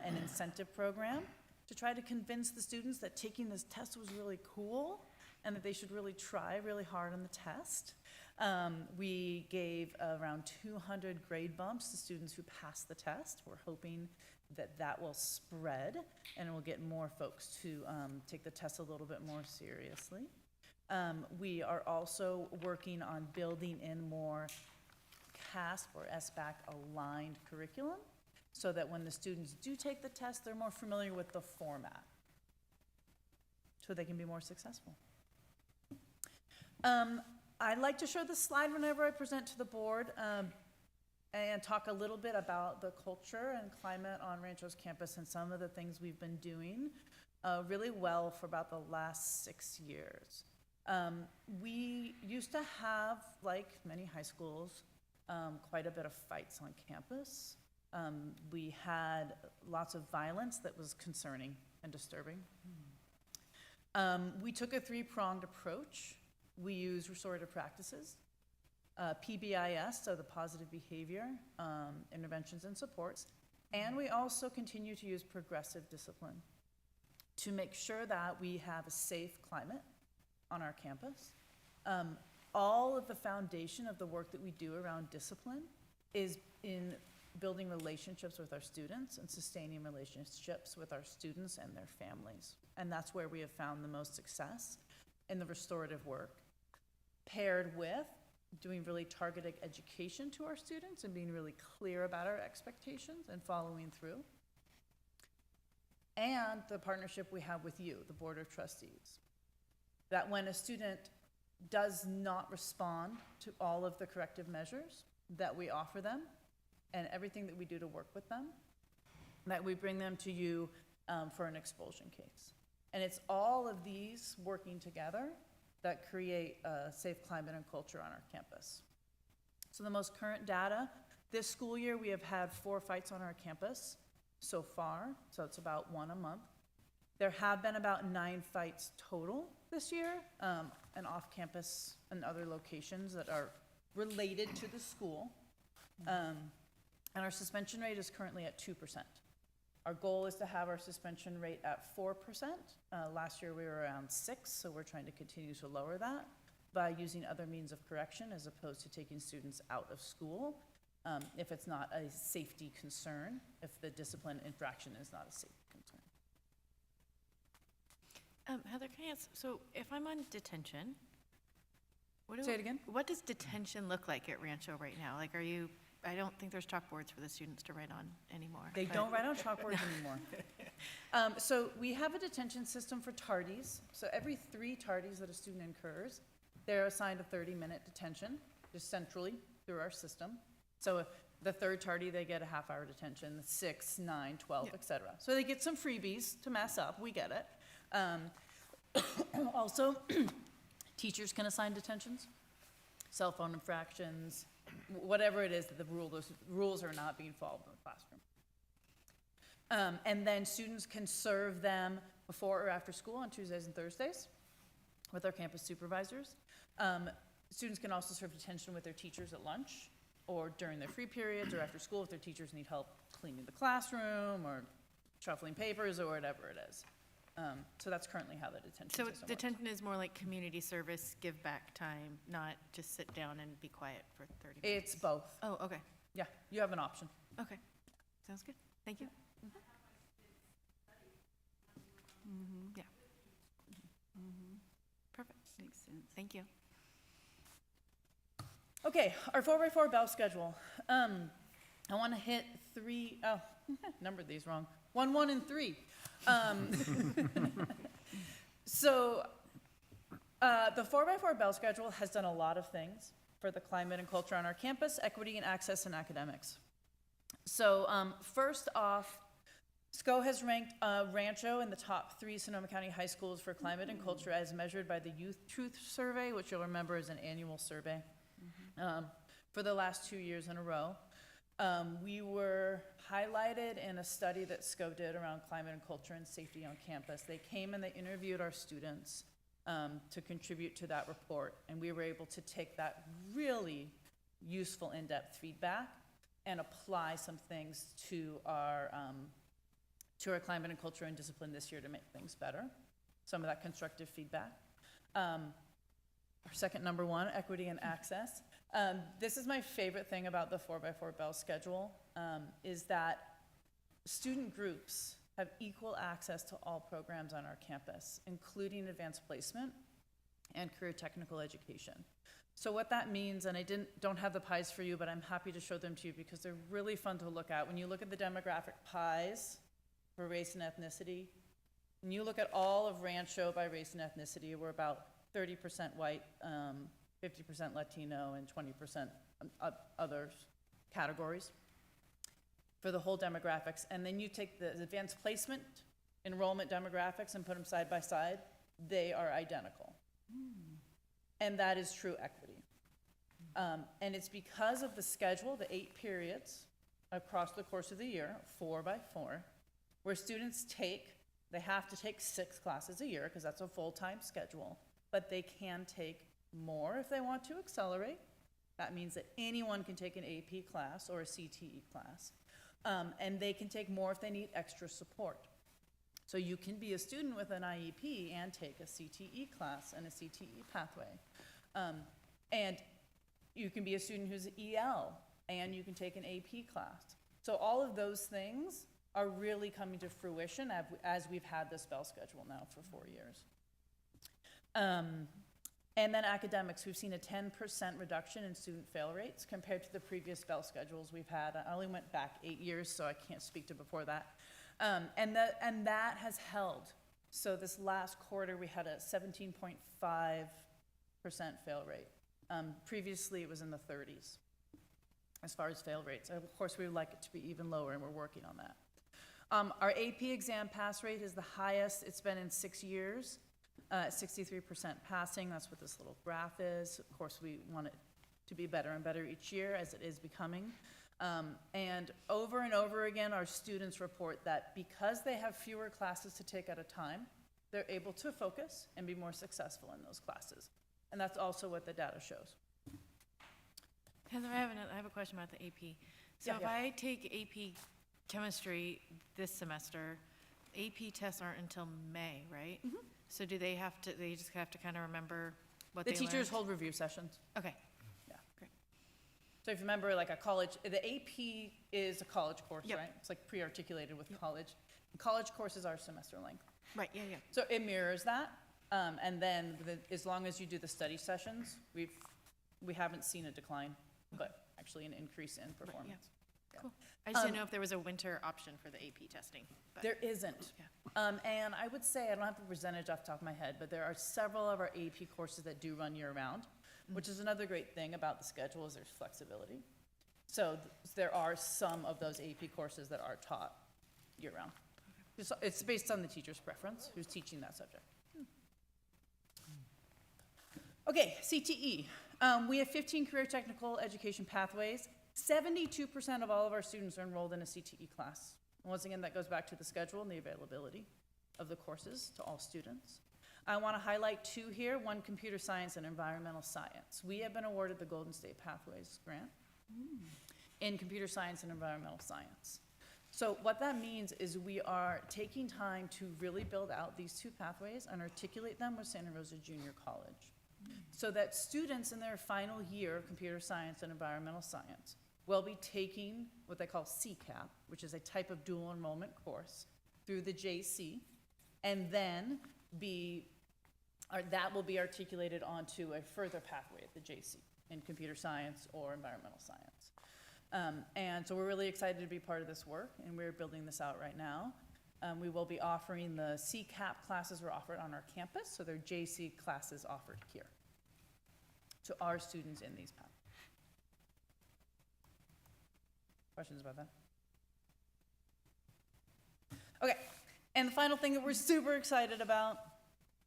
an incentive program to try to convince the students that taking this test was really cool and that they should really try really hard on the test. We gave around 200 grade bumps to students who passed the test. We're hoping that that will spread and it will get more folks to take the test a little bit more seriously. We are also working on building in more CASP or SBAC aligned curriculum so that when the students do take the test, they're more familiar with the format so they can be more successful. I like to show this slide whenever I present to the board and talk a little bit about the culture and climate on Rancho's campus and some of the things we've been doing really well for about the last 6 years. We used to have, like many high schools, quite a bit of fights on campus. We had lots of violence that was concerning and disturbing. We took a 3-pronged approach. We use restorative practices, PBIS, so the positive behavior, interventions and supports, and we also continue to use progressive discipline to make sure that we have a safe climate on our campus. All of the foundation of the work that we do around discipline is in building relationships with our students and sustaining relationships with our students and their families. And that's where we have found the most success in the restorative work, paired with doing really targeted education to our students and being really clear about our expectations and following through. And the partnership we have with you, the Board of Trustees, that when a student does not respond to all of the corrective measures that we offer them and everything that we do to work with them, that we bring them to you for an expulsion case. And it's all of these working together that create a safe climate and culture on our campus. So the most current data, this school year we have had 4 fights on our campus so far, so it's about 1 a month. There have been about 9 fights total this year, and off campus and other locations that are related to the school. And our suspension rate is currently at 2%. Our goal is to have our suspension rate at 4%. Last year we were around 6%, so we're trying to continue to lower that by using other means of correction as opposed to taking students out of school if it's not a safety concern, if the discipline infraction is not a safety concern. Heather, can I ask, so if I'm on detention, Say it again? What does detention look like at Rancho right now? Like, I don't think there's chalkboards for the students to write on anymore. They don't write on chalkboards anymore. So we have a detention system for tardies. So every 3 tardies that a student incurs, they're assigned a 30-minute detention, just centrally through our system. So if the 3rd tardy, they get a half-hour detention, 6, 9, 12, et cetera. So they get some freebies to mess up, we get it. Also, teachers can assign detentions, cell phone infractions, whatever it is that the rules are not being followed in the classroom. And then students can serve them before or after school on Tuesdays and Thursdays with our campus supervisors. Students can also serve detention with their teachers at lunch or during their free periods or after school if their teachers need help cleaning the classroom or shuffling papers or whatever it is. So that's currently how the detention So system works. detention is more like community service, give back time, not just sit down and be quiet for 30 minutes? It's both. Oh, okay, Yeah, you have an option. okay. Sounds good. Thank you. Yeah. Perfect. Makes sense. Thank you. Okay, our 4x4 bell schedule. I want to hit numbered these wrong. 1, 1, and 3. So, the 4x4 bell schedule has done a lot of things for the climate and culture on our campus, equity and access, and academics. So, first off, SCO has ranked Rancho in the top 3 Sonoma County high schools for climate and culture as measured by the Youth Truth Survey, which you'll remember is an annual survey, for the last 2 years in a row. We were highlighted in a study that SCO did around climate and culture and safety on campus. They came and they interviewed our students to contribute to that report, and we were able to take that really useful in-depth feedback and apply some things to our climate and culture and discipline this year to make things better. Some of that constructive feedback. Our second number 1, equity and access. This is my favorite thing about the 4x4 bell schedule, is that student groups have equal access to all programs on our campus, including advanced placement and career technical education. So what that means, and I don't have the pies for you, but I'm happy to show them to you because they're really fun to look at. When you look at the demographic pies for race and ethnicity, when you look at all of Rancho by race and ethnicity, we're about 30% white, 50% Latino, and 20% other categories for the whole demographics. And then you take the advanced placement enrollment demographics and put them side by side, they are identical. And that is true equity. And it's because of the schedule, the 8 periods across the course of the year, 4 by 4, where students they have to take 6 classes a year because that's a full-time schedule, but they can take more if they want to accelerate. That means that anyone can take an AP class or a CTE class. And they can take more if they need extra support. So you can be a student with an IEP and take a CTE class and a CTE pathway. And you can be a student who's an EL and you can take an AP class. So all of those things are really coming to fruition as we've had this bell schedule now for 4 years. And then academics, we've seen a 10% reduction in student fail rates compared to the previous bell schedules we've had. I only went back 8 years, so I can't speak to before that. And that has held. So this last quarter, we had a 17.5% fail rate. Previously, it was in the 30s as far as fail rates. Of course, we would like it to be even lower, and we're working on that. Our AP exam pass rate is the highest it's been in 6 years. 63% passing, that's what this little graph is. Of course, we want it to be better and better each year as it is becoming. And over again, our students report that because they have fewer classes to take at a time, they're able to focus and be more successful in those classes. And that's also what the data shows. Heather, I have a question about the AP. So Yeah, if yeah. I take AP chemistry this semester, AP tests aren't until May, right? So do they just have to kind of remember what The they teachers learned? hold review sessions. Okay, So if you remember, like a college, the AP is a college course, Yep. right? It's like pre-articulated with college. College courses are semester length. right, yeah. So it mirrors that. And then as long as you do the study sessions, we haven't seen a decline, but actually an increase in performance. Cool. I just didn't know if there was a winter option for the AP testing. But There isn't. And I would say, I don't have the percentage off the top of my head, but there are several of our AP courses that do run year-round, which is another great thing about the schedule is there's flexibility. So there are some of those AP courses that are taught year-round. It's based on the teacher's preference, who's teaching that subject. Okay, CTE. We have 15 career technical education pathways. 72% of all of our students are enrolled in a CTE class. Once again, that goes back to the schedule and the availability of the courses to all students. I want to highlight 2 here, one computer science and environmental science. We have been awarded the Golden State Pathways grant in computer science and environmental science. So what that means is we are taking time to really build out these two pathways and articulate them with Santa Rosa Junior College. So that students in their final year of computer science and environmental science will be taking what they call CCAP, which is a type of dual enrollment course, through the JC, and then that will be articulated onto a further pathway at the JC in computer science or environmental science. And so we're really excited to be part of this work, and we're building this out right now. We will be offering the CCAP classes are offered on our campus, so they're JC classes offered here to our students in these paths. Questions about that? Okay, and the final thing that we're super excited about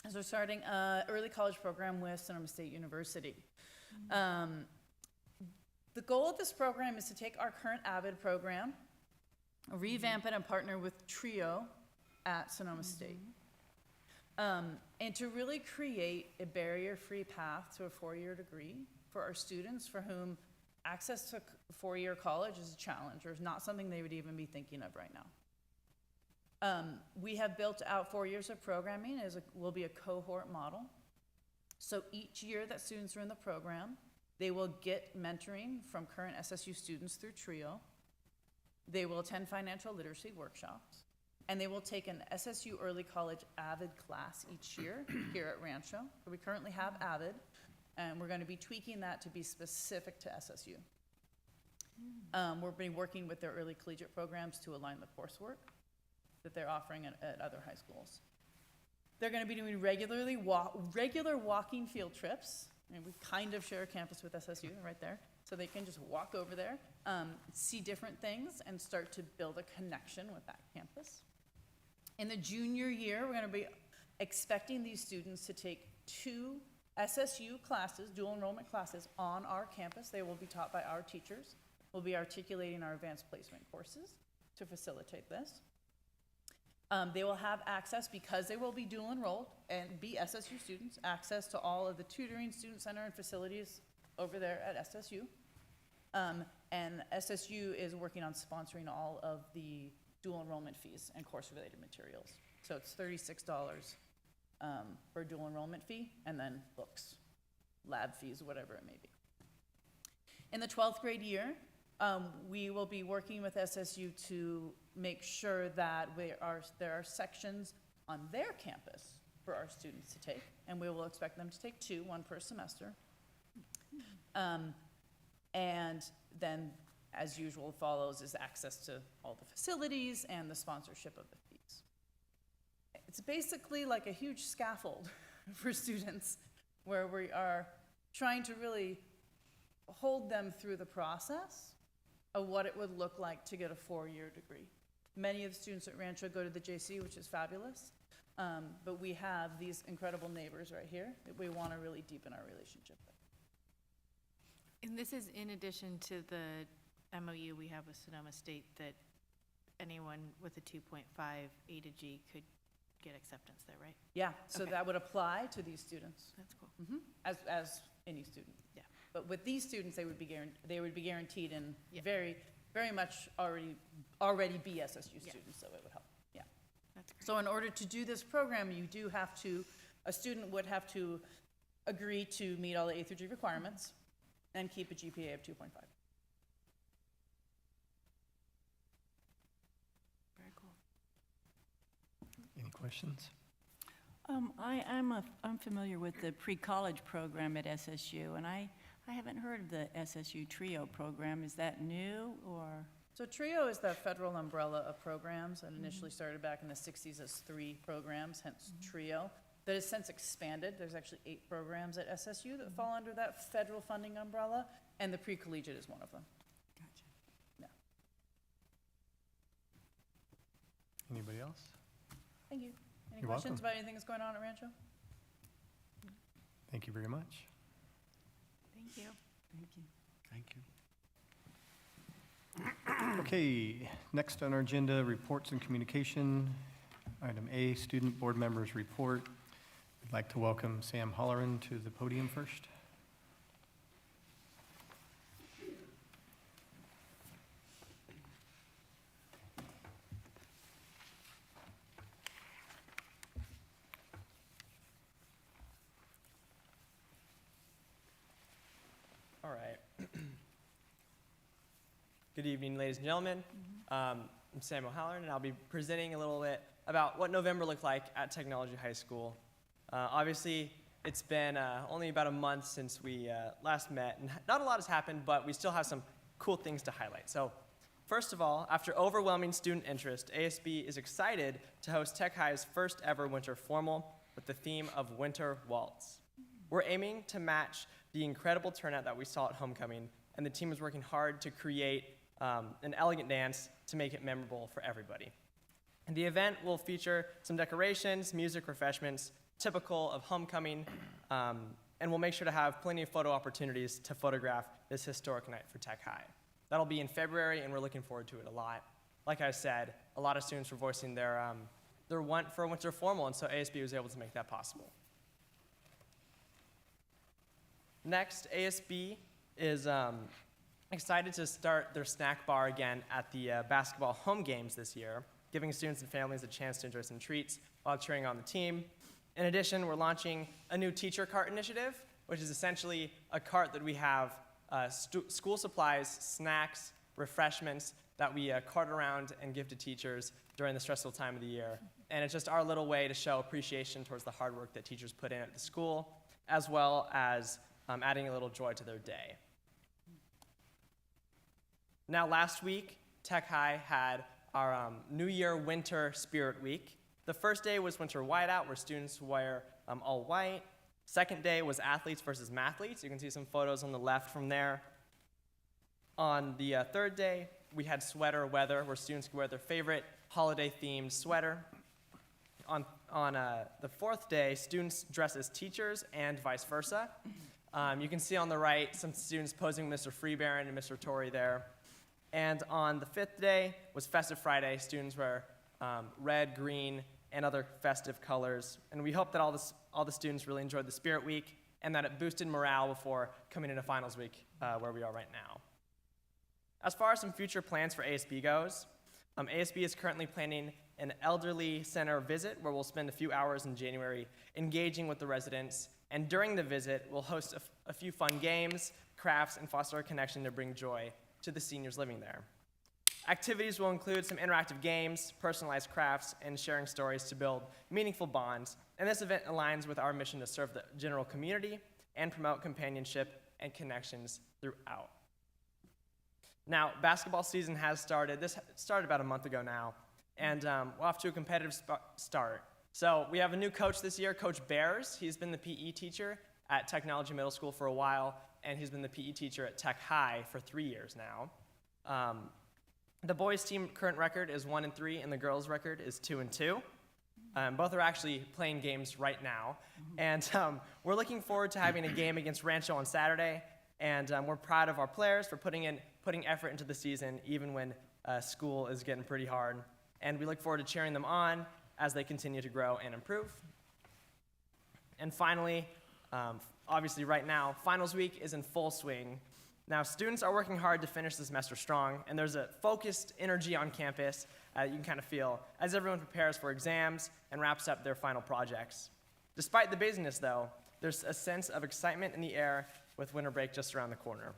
is we're starting an early college program with Sonoma State University. The goal of this program is to take our current AVID program, revamp it, and partner with TRIO at Sonoma State. And to really create a barrier-free path to a four-year degree for our students for whom access to four-year college is a challenge, or is not something they would even be thinking of right now. We have built out 4 years of programming, will be a cohort model. So each year that students are in the program, they will get mentoring from current SSU students through TRIO. They will attend financial literacy workshops, and they will take an SSU Early College AVID class each year here at Rancho. So we currently have AVID, and we're going to be tweaking that to be specific to SSU. We'll be working with their early collegiate programs to align the coursework that they're offering at other high schools. They're going to be doing regular walking field trips, and we kind of share a campus with SSU right there, so they can just walk over there, see different things, and start to build a connection with that campus. In the junior year, we're going to be expecting these students to take 2 SSU classes, dual enrollment classes, on our campus. They will be taught by our teachers. We'll be articulating our advanced placement courses to facilitate this. They will have access, because they will be dual enrolled and be SSU students, access to all of the tutoring, student center, and facilities over there at SSU. And SSU is working on sponsoring all of the dual enrollment fees and course-related materials. So it's $36 for a dual enrollment fee, and then books, lab fees, whatever it may be. In the 12th grade year, we will be working with SSU to make sure that there are sections on their campus for our students to take, and we will expect them to take 2, 1 per semester. And then, as usual, follows is access to all the facilities and the sponsorship of the fees. It's basically like a huge scaffold for students, where we are trying to really hold them through the process of what it would look like to get a 4-year degree. Many of the students at Rancho go to the JC, which is fabulous, but we have these incredible neighbors right here that we want to really deepen our relationship with. And this is in addition to the MOU we have with Sonoma State, that anyone with a 2.5 A to G could get acceptance there, right? Yeah, so Okay. that would apply to these students, That's cool. as any student. Yeah. But with these students, they would be guaranteed and Yeah. very, very much already be SSU Yeah. students, so it would help, yeah. That's great. So in order to do this program, a student would have to agree to meet all the A through G requirements and keep a GPA of 2.5. Very cool. Any questions? I'm familiar with the pre-college program at SSU, and I haven't heard of the SSU TRIO program. Is that new, or? So TRIO is the federal umbrella of programs, and initially started back in the 60s as 3 programs, hence TRIO. That has since expanded. There's actually 8 programs at SSU that fall under that federal funding umbrella, and the pre-collegiate is one of them. Gotcha. Anybody else? Thank you. Any You're questions welcome. about anything that's going on at Rancho? Thank you very much. Thank you. Thank you. Thank you. Okay, next on our agenda, reports and communication. Item A, student board members report. I'd like to welcome Sam Holleran to the podium first. Good evening, ladies and gentlemen. I'm Samuel Halloran, and I'll be presenting a little bit about what November looked like at Technology High School. Obviously, it's been only about a month since we last met, and not a lot has happened, but we still have some cool things to highlight. So, first of all, after overwhelming student interest, ASB is excited to host Tech High's first ever winter formal with the theme of Winter Waltz. We're aiming to match the incredible turnout that we saw at homecoming, and the team is working hard to create an elegant dance to make it memorable for everybody. And the event will feature some decorations, music, refreshments, typical of homecoming, and we'll make sure to have plenty of photo opportunities to photograph this historic night for Tech High. That'll be in February, and we're looking forward to it a lot. Like I said, a lot of students were voicing their want for a winter formal, and so ASB was able to make that possible. Next, ASB is excited to start their snack bar again at the basketball home games this year, giving students and families a chance to enjoy some treats while cheering on the team. In addition, we're launching a new teacher cart initiative, which is essentially a cart that we have school supplies, snacks, refreshments that we cart around and give to teachers during the stressful time of the year. And it's just our little way to show appreciation towards the hard work that teachers put in at the school, as well as adding a little joy to their day. Now, last week, Tech High had our New Year Winter Spirit Week. The first day was Winter Whiteout, where students wear all white. Second day was Athletes versus Mathletes. You can see some photos on the left from there. On the third day, we had Sweater Weather, where students could wear their favorite holiday-themed sweater. On the fourth day, students dress as teachers and vice versa. You can see on the right some students posing Mr. Freebaron and Mr. Torrey there. And on the fifth day was Festive Friday. Students wear red, green, and other festive colors. And we hope that all the students really enjoyed the Spirit Week and that it boosted morale before coming into Finals Week, where we are right now. As far as some future plans for ASB goes, ASB is currently planning an elderly center visit where we'll spend a few hours in January engaging with the residents. And during the visit, we'll host a few fun games, crafts, and foster a connection to bring joy to the seniors living there. Activities will include some interactive games, personalized crafts, and sharing stories to build meaningful bonds. And this event aligns with our mission to serve the general community and promote companionship and connections throughout. Now, basketball season has started. This started about a month ago now, and we're off to a competitive start. So we have a new coach this year, Coach Bears. He's been the PE teacher at Technology Middle School for a while, and he's been the PE teacher at Tech High for 3 years now. The boys' team current record is 1-3, and the girls' record is 2-2. Both are actually playing games right now, and we're looking forward to having a game against Rancho on Saturday. And we're proud of our players for putting effort into the season, even when school is getting pretty hard. And we look forward to cheering them on as they continue to grow and improve. And finally, obviously right now, finals week is in full swing. Now, students are working hard to finish the semester strong, and there's a focused energy on campus you can kind of feel as everyone prepares for exams and wraps up their final projects. Despite the busyness, though, there's a sense of excitement in the air with winter break just around the corner.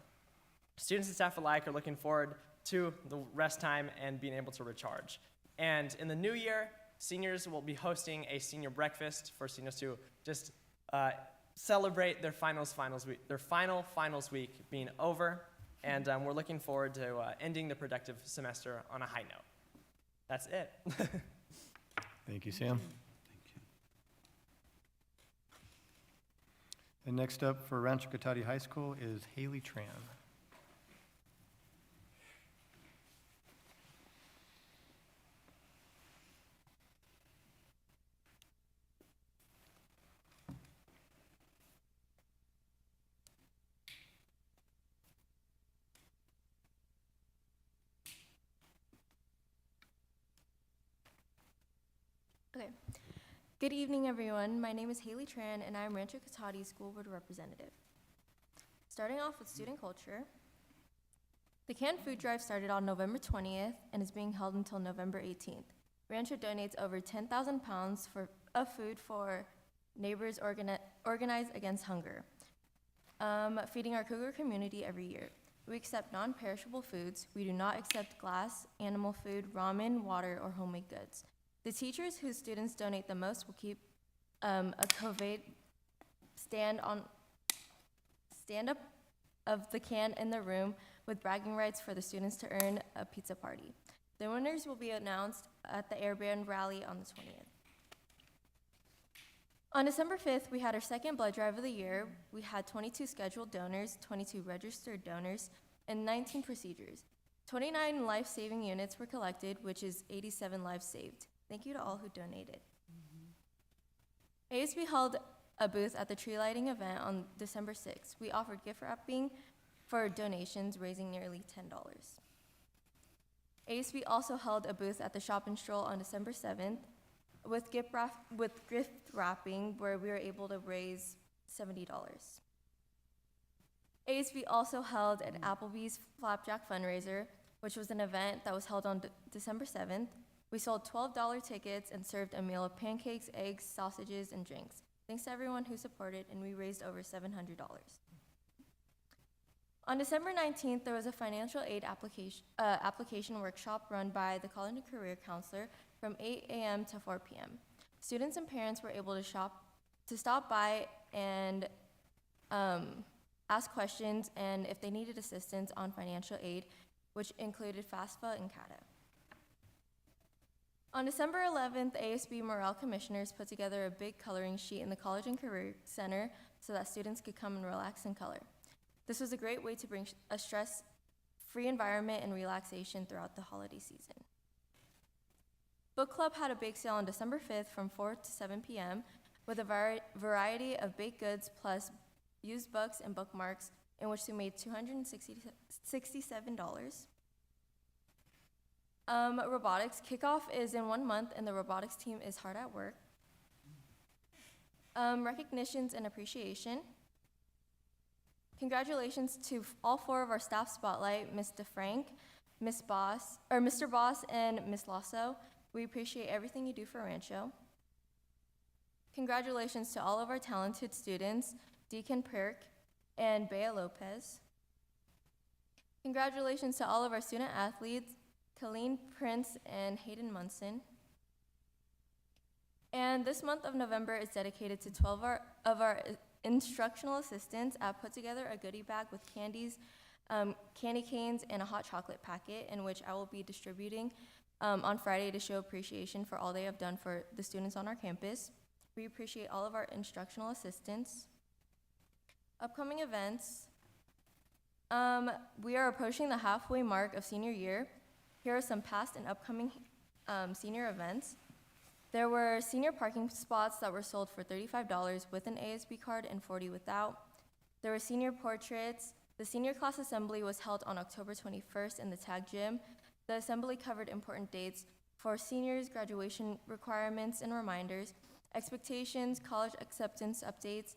Students and staff alike are looking forward to the rest time and being able to recharge. And in the new year, seniors will be hosting a senior breakfast for seniors to just celebrate their final finals week being over, and we're looking forward to ending the productive semester on a high note. That's it. Thank you, Sam. And next up for Rancho Cotati High School is Haley Tran. Okay. Good evening, everyone. My name is Haley Tran, and I'm Rancho Cotati School Board Representative. Starting off with student culture, the canned food drive started on November 20th and is being held until November 18th. Rancho donates over 10,000 pounds of food for Neighbors Organize Against Hunger, feeding our Cougar community every year. We accept non-perishable foods. We do not accept glass, animal food, ramen, water, or homemade goods. The teachers whose students donate the most will keep a COVID stand up of the can in the room with bragging rights for the students to earn a pizza party. The winners will be announced at the Airband Rally on the 20th. On December 5th, we had our second blood drive of the year. We had 22 scheduled donors, 22 registered donors, and 19 procedures. 29 life-saving units were collected, which is 87 lives saved. Thank you to all who donated. ASB held a booth at the tree lighting event on December 6th. We offered gift wrapping for donations, raising nearly $10. ASB also held a booth at the Shop and Stroll on December 7th with gift wrapping, where we were able to raise $70. ASB also held an Applebee's Flapjack fundraiser, which was an event that was held on December 7th. We sold $12 tickets and served a meal of pancakes, eggs, sausages, and drinks. Thanks to everyone who supported, and we raised over $700. On December 19th, there was a financial aid application workshop run by the College and Career Counselor from 8 a.m. to 4 p.m. Students and parents were able to stop by and ask questions and if they needed assistance on financial aid, which included FAFSA and CATA. On December 11th, ASB Morale Commissioners put together a big coloring sheet in the College and Career Center so that students could come and relax and color. This was a great way to bring a stress-free environment and relaxation throughout the holiday season. Book Club had a bake sale on December 5th from 4 to 7 p.m. with a variety of baked goods plus used books and bookmarks, in which we made $267. Robotics kickoff is in 1 month, and the robotics team is hard at work. Recognitions and appreciation. Congratulations to all 4 of our staff spotlight, Ms. DeFrank, Mr. Boss, and Ms. Lasso. We appreciate everything you do for Rancho. Congratulations to all of our talented students, Deacon Perk and Bea Lopez. Congratulations to all of our student athletes, Colleen Prince and Hayden Munson. And this month of November is dedicated to 12 of our instructional assistants. I put together a goodie bag with candies, candy canes, and a hot chocolate packet, in which I will be distributing on Friday to show appreciation for all they have done for the students on our campus. We appreciate all of our instructional assistants. Upcoming events. We are approaching the halfway mark of senior year. Here are some past and upcoming senior events. There were senior parking spots that were sold for $35 with an ASB card and $40 without. There were senior portraits. The senior class assembly was held on October 21st in the TAG gym. The assembly covered important dates for seniors, graduation requirements and reminders, expectations, college acceptance updates,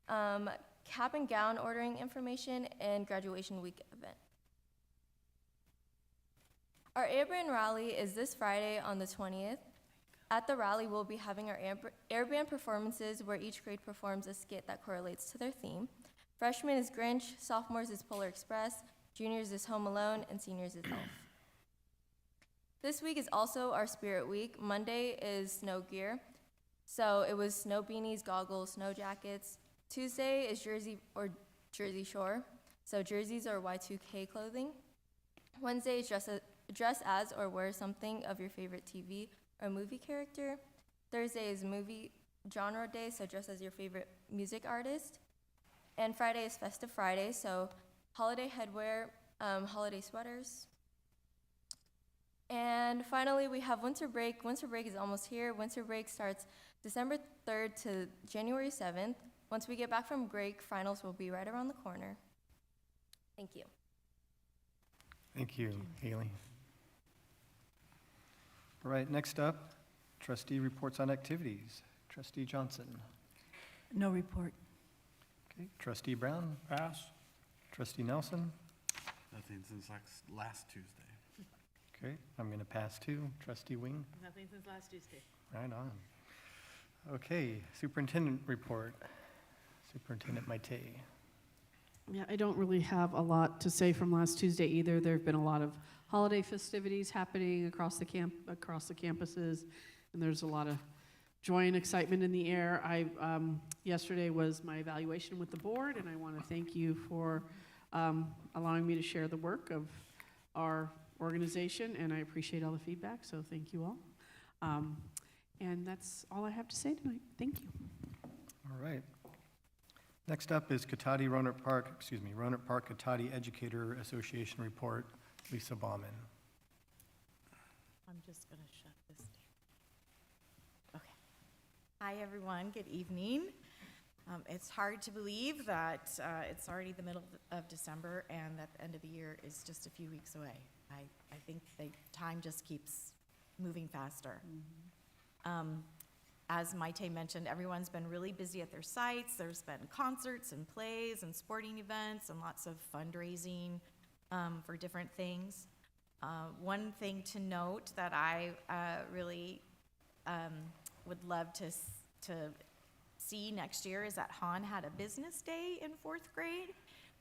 cap and gown ordering information, and graduation week event. Our Airband Rally is this Friday on the 20th. At the rally, we'll be having our Airband performances where each grade performs a skit that correlates to their theme. Freshmen is Grinch, sophomores is Polar Express, juniors is Home Alone, and seniors is Elf. This week is also our Spirit Week. Monday is snow gear. So it was snow beanies, goggles, snow jackets. Tuesday is Jersey Jersey Shore. So jerseys or Y2K clothing. Wednesday is dress as or wear something of your favorite TV or movie character. Thursday is movie genre day, so dress as your favorite music artist. And Friday is Festive Friday, so holiday headwear, holiday sweaters. And finally, we have winter break. Winter break is almost here. Winter break starts December 3rd to January 7th. Once we get back from break, finals will be right around the corner. Thank you. Thank you, Haley. All right, next up, trustee reports on activities. Trustee Johnson. No report. Okay, trustee Brown. Pass. Trustee Nelson. Nothing since last Tuesday. Okay, I'm going to pass too. Trustee Wing. Nothing since last Tuesday. Right on. Okay, superintendent report. Superintendent Maite. Yeah, I don't really have a lot to say from last Tuesday either. There have been a lot of holiday festivities happening across the campuses, and there's a lot of joy and excitement in the air. Yesterday was my evaluation with the board, and I want to thank you for allowing me to share the work of our organization, and I appreciate all the feedback, so thank you all. And that's all I have to say tonight. Thank you. All right. Next up is Roanoke Park Katati Educator Association report. Lisa Bauman. I'm just going to shut this down. Okay. Hi, everyone. Good evening. It's hard to believe that it's already the middle of December and that the end of the year is just a few weeks away. I think the time just keeps moving faster. As Maite mentioned, everyone's been really busy at their sites. There's been concerts and plays and sporting events and lots of fundraising for different things. One thing to note that I really would love to see next year is that Han had a business day in 4th grade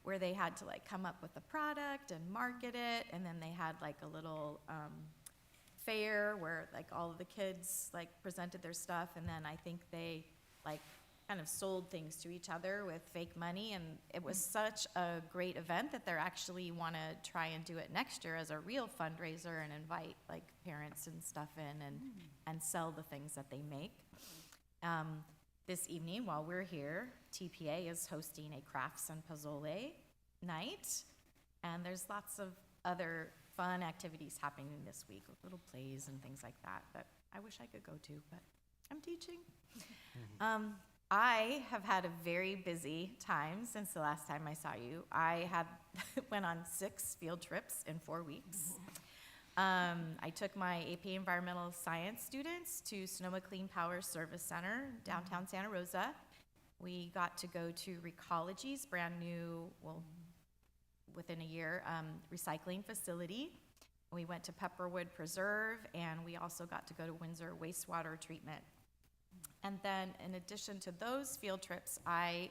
where they had to like come up with a product and market it, and then they had like a little fair where like all of the kids like presented their stuff, and then I think they like kind of sold things to each other with fake money, and it was such a great event that they're actually want to try and do it next year as a real fundraiser and invite like parents and stuff in and sell the things that they make. This evening while we're here, TPA is hosting a crafts and pozole night, and there's lots of other fun activities happening this week with little plays and things like that I wish I could go to, but I'm teaching. I have had a very busy time since the last time I saw you. I went on 6 field trips in 4 weeks. I took my AP Environmental Science students to Sonoma Clean Power Service Center, downtown Santa Rosa. We got to go to Recology's brand new, well, within a year, recycling facility. We went to Pepperwood Preserve, and we also got to go to Windsor Wastewater Treatment. And then in addition to those field trips, I'm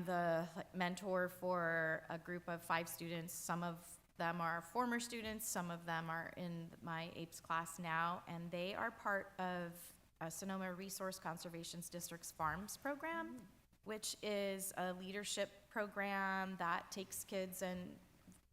the mentor for a group of 5 students. Some of them are former students, some of them are in my APES class now, and they are part of Sonoma Resource Conservation District's FARMS program, which is a leadership program that takes kids, and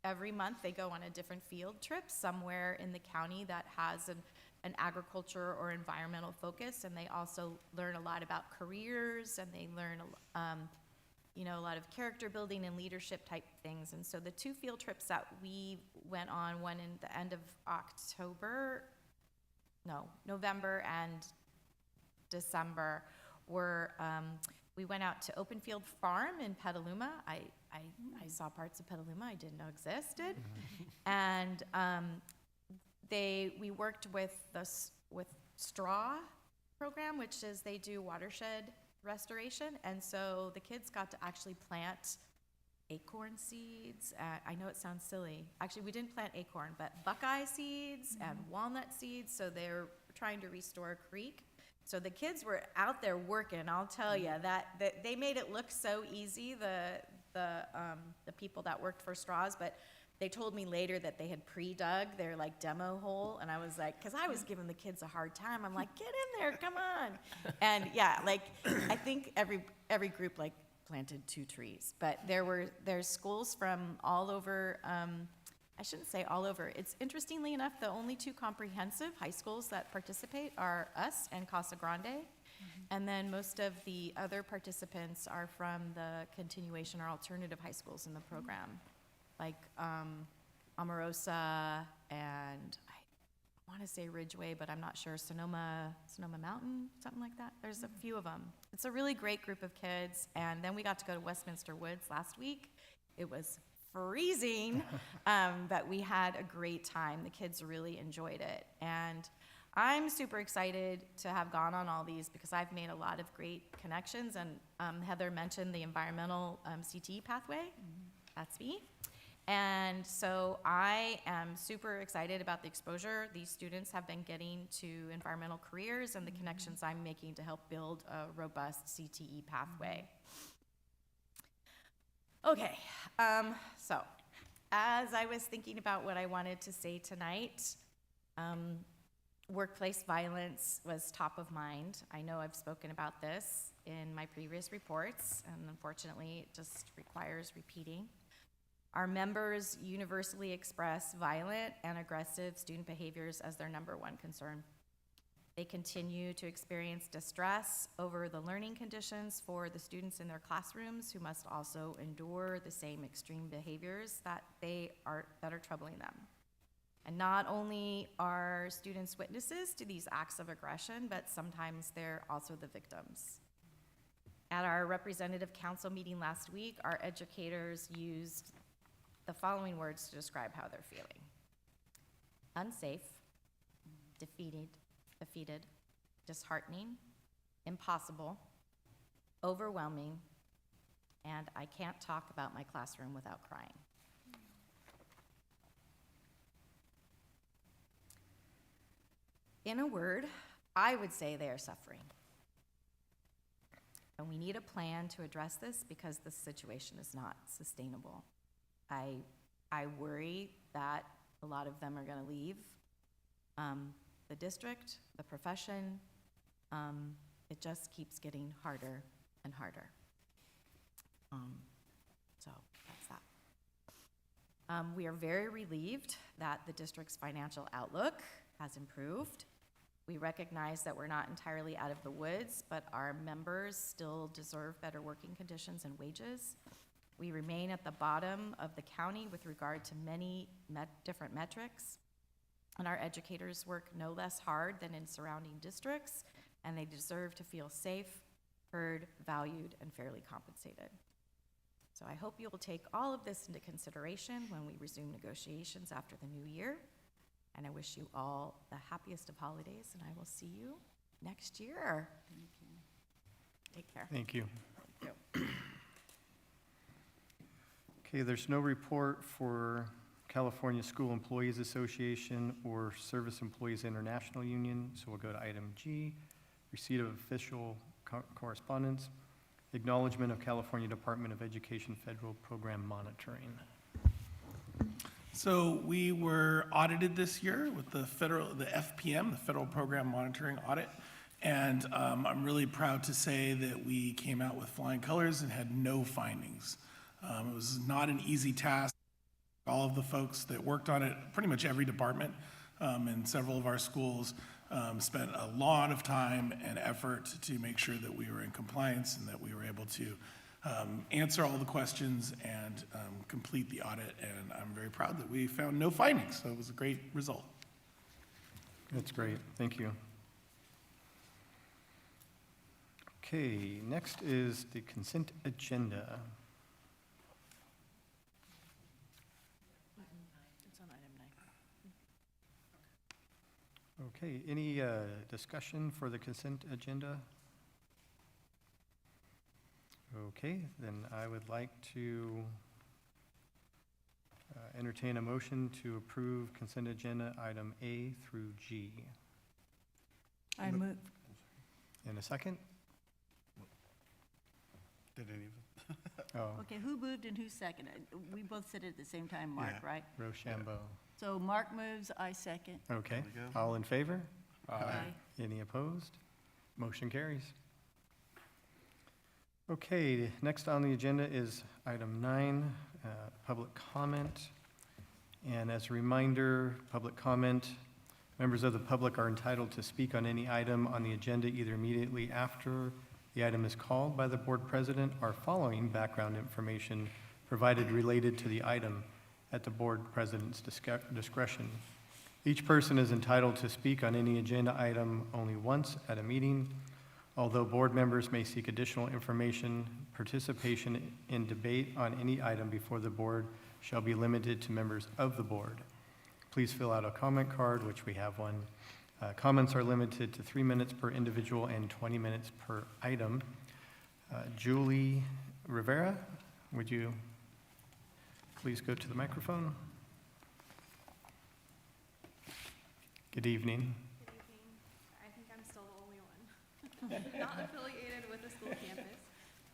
every month they go on a different field trip somewhere in the county that has an agriculture or environmental focus, and they also learn a lot about careers, and they learn a lot of character building and leadership type things. And so the 2 field trips that we went on, one in the end of November and December, were we went out to Open Field Farm in Petaluma. I saw parts of Petaluma I didn't know existed. And we worked with Straw program, which is they do watershed restoration, and so the kids got to actually plant acorn seeds. I know it sounds silly. Actually, we didn't plant acorn, but buckeye seeds and walnut seeds, so they're trying to restore a creek. So the kids were out there working, I'll tell you, that they made it look so easy, the people that worked for Straws, but they told me later that they had pre-dug their like demo hole, and I was like, because I was giving the kids a hard time. I'm like, get in there, come on. And yeah, like I think every group like planted 2 trees, but there's schools from all over. I shouldn't say all over. It's interestingly enough, the only 2 comprehensive high schools that participate are us and Casa Grande. And then most of the other participants are from the continuation or alternative high schools in the program, like Omarosa, and I want to say Ridgeway, but I'm not sure, Sonoma Mountain, something like that. There's a few of them. It's a really great group of kids. And then we got to go to Westminster Woods last week. It was freezing, but we had a great time. The kids really enjoyed it. And I'm super excited to have gone on all these because I've made a lot of great connections. And Heather mentioned the environmental CTE pathway. That's me. And so I am super excited about the exposure these students have been getting to environmental careers and the connections I'm making to help build a robust CTE pathway. Okay, so as I was thinking about what I wanted to say tonight, workplace violence was top of mind. I know I've spoken about this in my previous reports, and unfortunately, it just requires repeating. Our members universally express violent and aggressive student behaviors as their number one concern. They continue to experience distress over the learning conditions for the students in their classrooms, who must also endure the same extreme behaviors that are troubling them. And not only are students witnesses to these acts of aggression, but sometimes they're also the victims. At our representative council meeting last week, our educators used the following words to describe how they're feeling: unsafe, defeated, disheartening, impossible, overwhelming, and I can't talk about my classroom without crying. In a word, I would say they are suffering. And we need a plan to address this because this situation is not sustainable. I worry that a lot of them are going to leave the district, the profession. It just keeps getting harder and harder. So that's that. We are very relieved that the district's financial outlook has improved. We recognize that we're not entirely out of the woods, but our members still deserve better working conditions and wages. We remain at the bottom of the county with regard to many different metrics, and our educators work no less hard than in surrounding districts, and they deserve to feel safe, heard, valued, and fairly compensated. So I hope you will take all of this into consideration when we resume negotiations after the new year, and I wish you all the happiest of holidays, and I will see you next year. Thank you. Take care. Thank you. Thank you. Okay, there's no report for California School Employees Association or Service Employees International Union, so we'll go to item G, receipt of official correspondence, acknowledgement of California Department of Education federal program monitoring. So we were audited this year with the FPM, the Federal Program Monitoring Audit. And I'm really proud to say that we came out with flying colors and had no findings. It was not an easy task. All of the folks that worked on it, pretty much every department in several of our schools, spent a lot of time and effort to make sure that we were in compliance and that we were able to answer all the questions and complete the audit. And I'm very proud that we found no findings, so it was a great result. That's great, thank you. Okay, next is the consent agenda. It's on item 9. Okay, any discussion for the consent agenda? Okay, then I would like to entertain a motion to approve consent agenda item A through G. I move. In a second? Did any of them? Oh, Okay, who moved and who seconded? We both said it at the same time, Mark, Yeah. right? Rochambeau. So Mark moves, I second. Okay, There we go. all in favor? Aye. Any opposed? Motion carries. Okay, next on the agenda is item 9, public comment. And as a reminder, public comment, members of the public are entitled to speak on any item on the agenda either immediately after the item is called by the board president or following background information provided related to the item at the board president's discretion. Each person is entitled to speak on any agenda item only once at a meeting. Although board members may seek additional information, participation in debate on any item before the board shall be limited to members of the board. Please fill out a comment card, which we have one. Comments are limited to 3 minutes per individual and 20 minutes per item. Julie Rivera, would you please go to the microphone? Good evening. Good evening. I think I'm still the only one not affiliated with the school campus.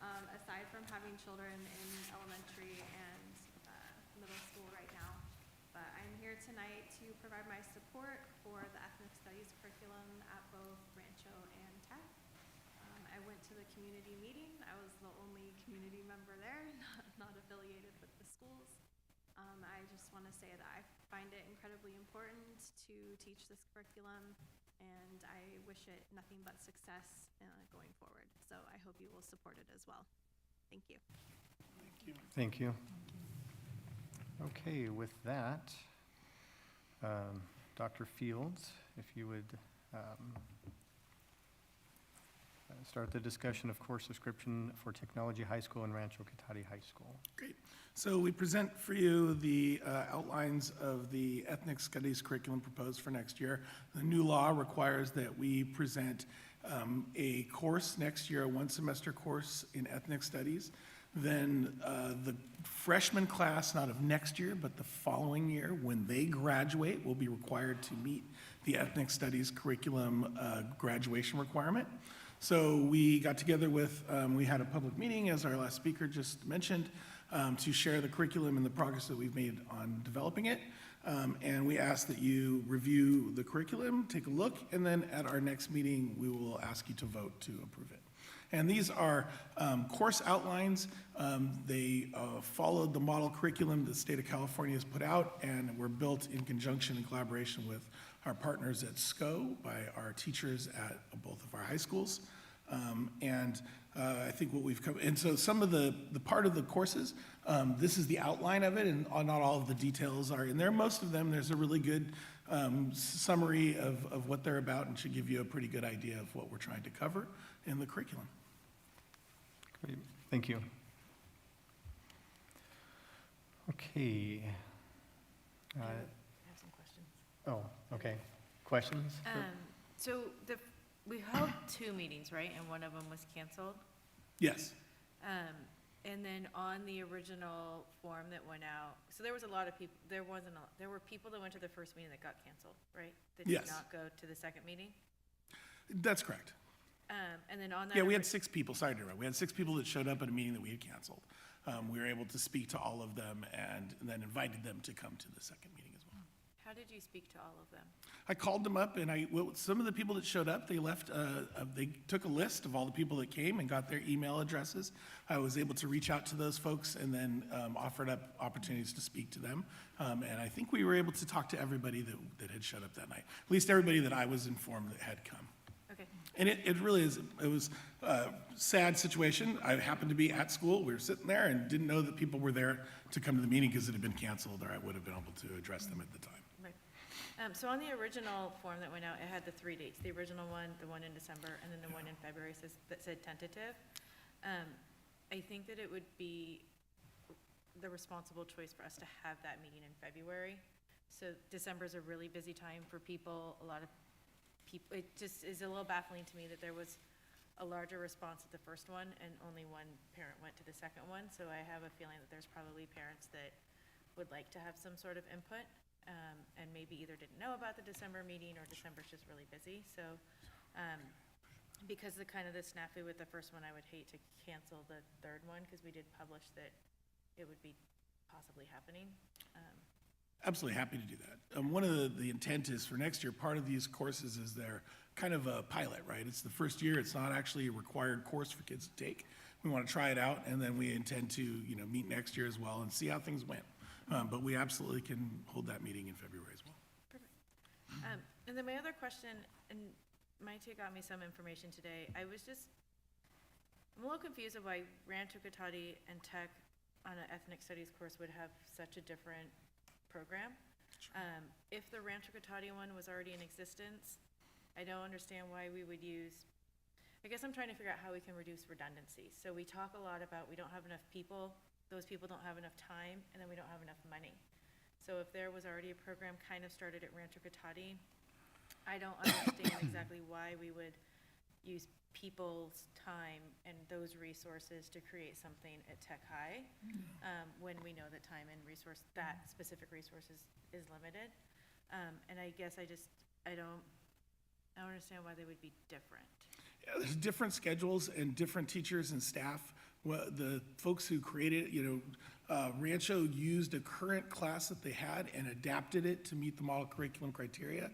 aside from having children in elementary and middle school right now. But I'm here tonight to provide my support for the ethnic studies curriculum at both Rancho and Tech. I went to the community meeting. I was the only community member there, not affiliated with the schools. I just want to say that I find it incredibly important to teach this curriculum, and I wish it nothing but success going forward. So I hope you will support it as well. Thank you. Thank you. Okay, with that, Dr. Fields, if you would start the discussion of course description for Technology High School and Rancho Cotati High School. Great. So we present for you the outlines of the ethnic studies curriculum proposed for next year. The new law requires that we present a course next year, a one-semester course in ethnic studies. Then the freshman class, not of next year, but the following year, when they graduate, will be required to meet the ethnic studies curriculum graduation requirement. So we got together with, we had a public meeting, as our last speaker just mentioned, to share the curriculum and the progress that we've made on developing it. And we ask that you review the curriculum, take a look, and then at our next meeting, we will ask you to vote to approve it. And these are course outlines. They followed the model curriculum the state of California has put out and were built in conjunction and collaboration with our partners at SCO by our teachers at both of our high schools. I think what we've come, and so some of the part of the courses, this is the outline of it, and not all of the details are in there. Most of them, there's a really good summary of what they're about and should give you a pretty good idea of what we're trying to cover in the curriculum. Great, thank you. Okay. I have some questions. Oh, okay. Questions? So we held 2 meetings, right? And one of them was canceled? Yes. And then on the original form that went out, so there was a lot of people, there were people that went to the first meeting that got canceled, right? That Yes. did not go to the second meeting? That's correct. And then on that. Yeah, we had 6 people, sorry to interrupt. We had 6 people that showed up at a meeting that we had canceled. We were able to speak to all of them and then invited them to come to the second meeting as well. How did you speak to all of them? I called them up and some of the people that showed up, they left, they took a list of all the people that came and got their email addresses. I was able to reach out to those folks and then offered up opportunities to speak to them. And I think we were able to talk to everybody that had showed up that night, at least everybody that I was informed that had come. Okay. And it really is, it was a sad situation. I happened to be at school. We were sitting there and didn't know that people were there to come to the meeting because it had been canceled, or I would have been able to address them at the time. Right. So on the original form that went out, it had the 3 dates, the original one, the one in December, and then the one in February that said tentative. I think that it would be the responsible choice for us to have that meeting in February. So December is a really busy time for people, a lot of people, it just is a little baffling to me that there was a larger response at the first one and only one parent went to the second one. So I have a feeling that there's probably parents that would like to have some sort of input, and maybe either didn't know about the December meeting or December's just really busy. So because the kind of the snafu with the first one, I would hate to cancel the third one because we did publish that it would be possibly happening. Absolutely happy to do that. One of the intent is for next year, part of these courses is they're kind of a pilot, right? It's the first year, it's not actually a required course for kids to take. We want to try it out, and then we intend to, meet next year as well and see how things went. But we absolutely can hold that meeting in February as well. Perfect. And then my other question, and Maite got me some information today, I'm a little confused of why Rancho Cotati and Tech on an ethnic studies course would have such a different program. If the Rancho Cotati one was already in existence, I don't understand why we would use, I guess I'm trying to figure out how we can reduce redundancy. So we talk a lot about we don't have enough people, those people don't have enough time, and then we don't have enough money. So if there was already a program kind of started at Rancho Cotati, I don't understand exactly why we would use people's time and those resources to create something at Tech High, when we know that time and that specific resource is limited. And I guess I don't understand why they would be different. Yeah, there's different schedules and different teachers and staff Well, the folks who created, Rancho used a current class that they had and adapted it to meet the model curriculum criteria.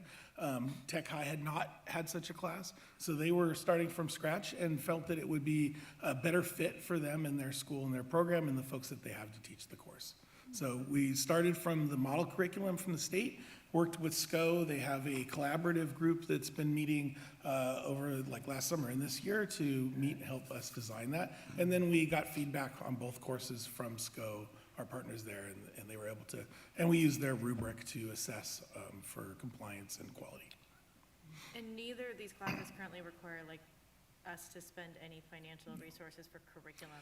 Tech High had not had such a class, so they were starting from scratch and felt that it would be a better fit for them and their school and their program and the folks that they have to teach the course. So we started from the model curriculum from the state, worked with SCO. They have a collaborative group that's been meeting over like last summer and this year to meet and help us design that. And then we got feedback on both courses from SCO, our partners there, and they were able to, and we used their rubric to assess for compliance and quality. And neither of these classes currently require like us to spend any financial resources for curriculum.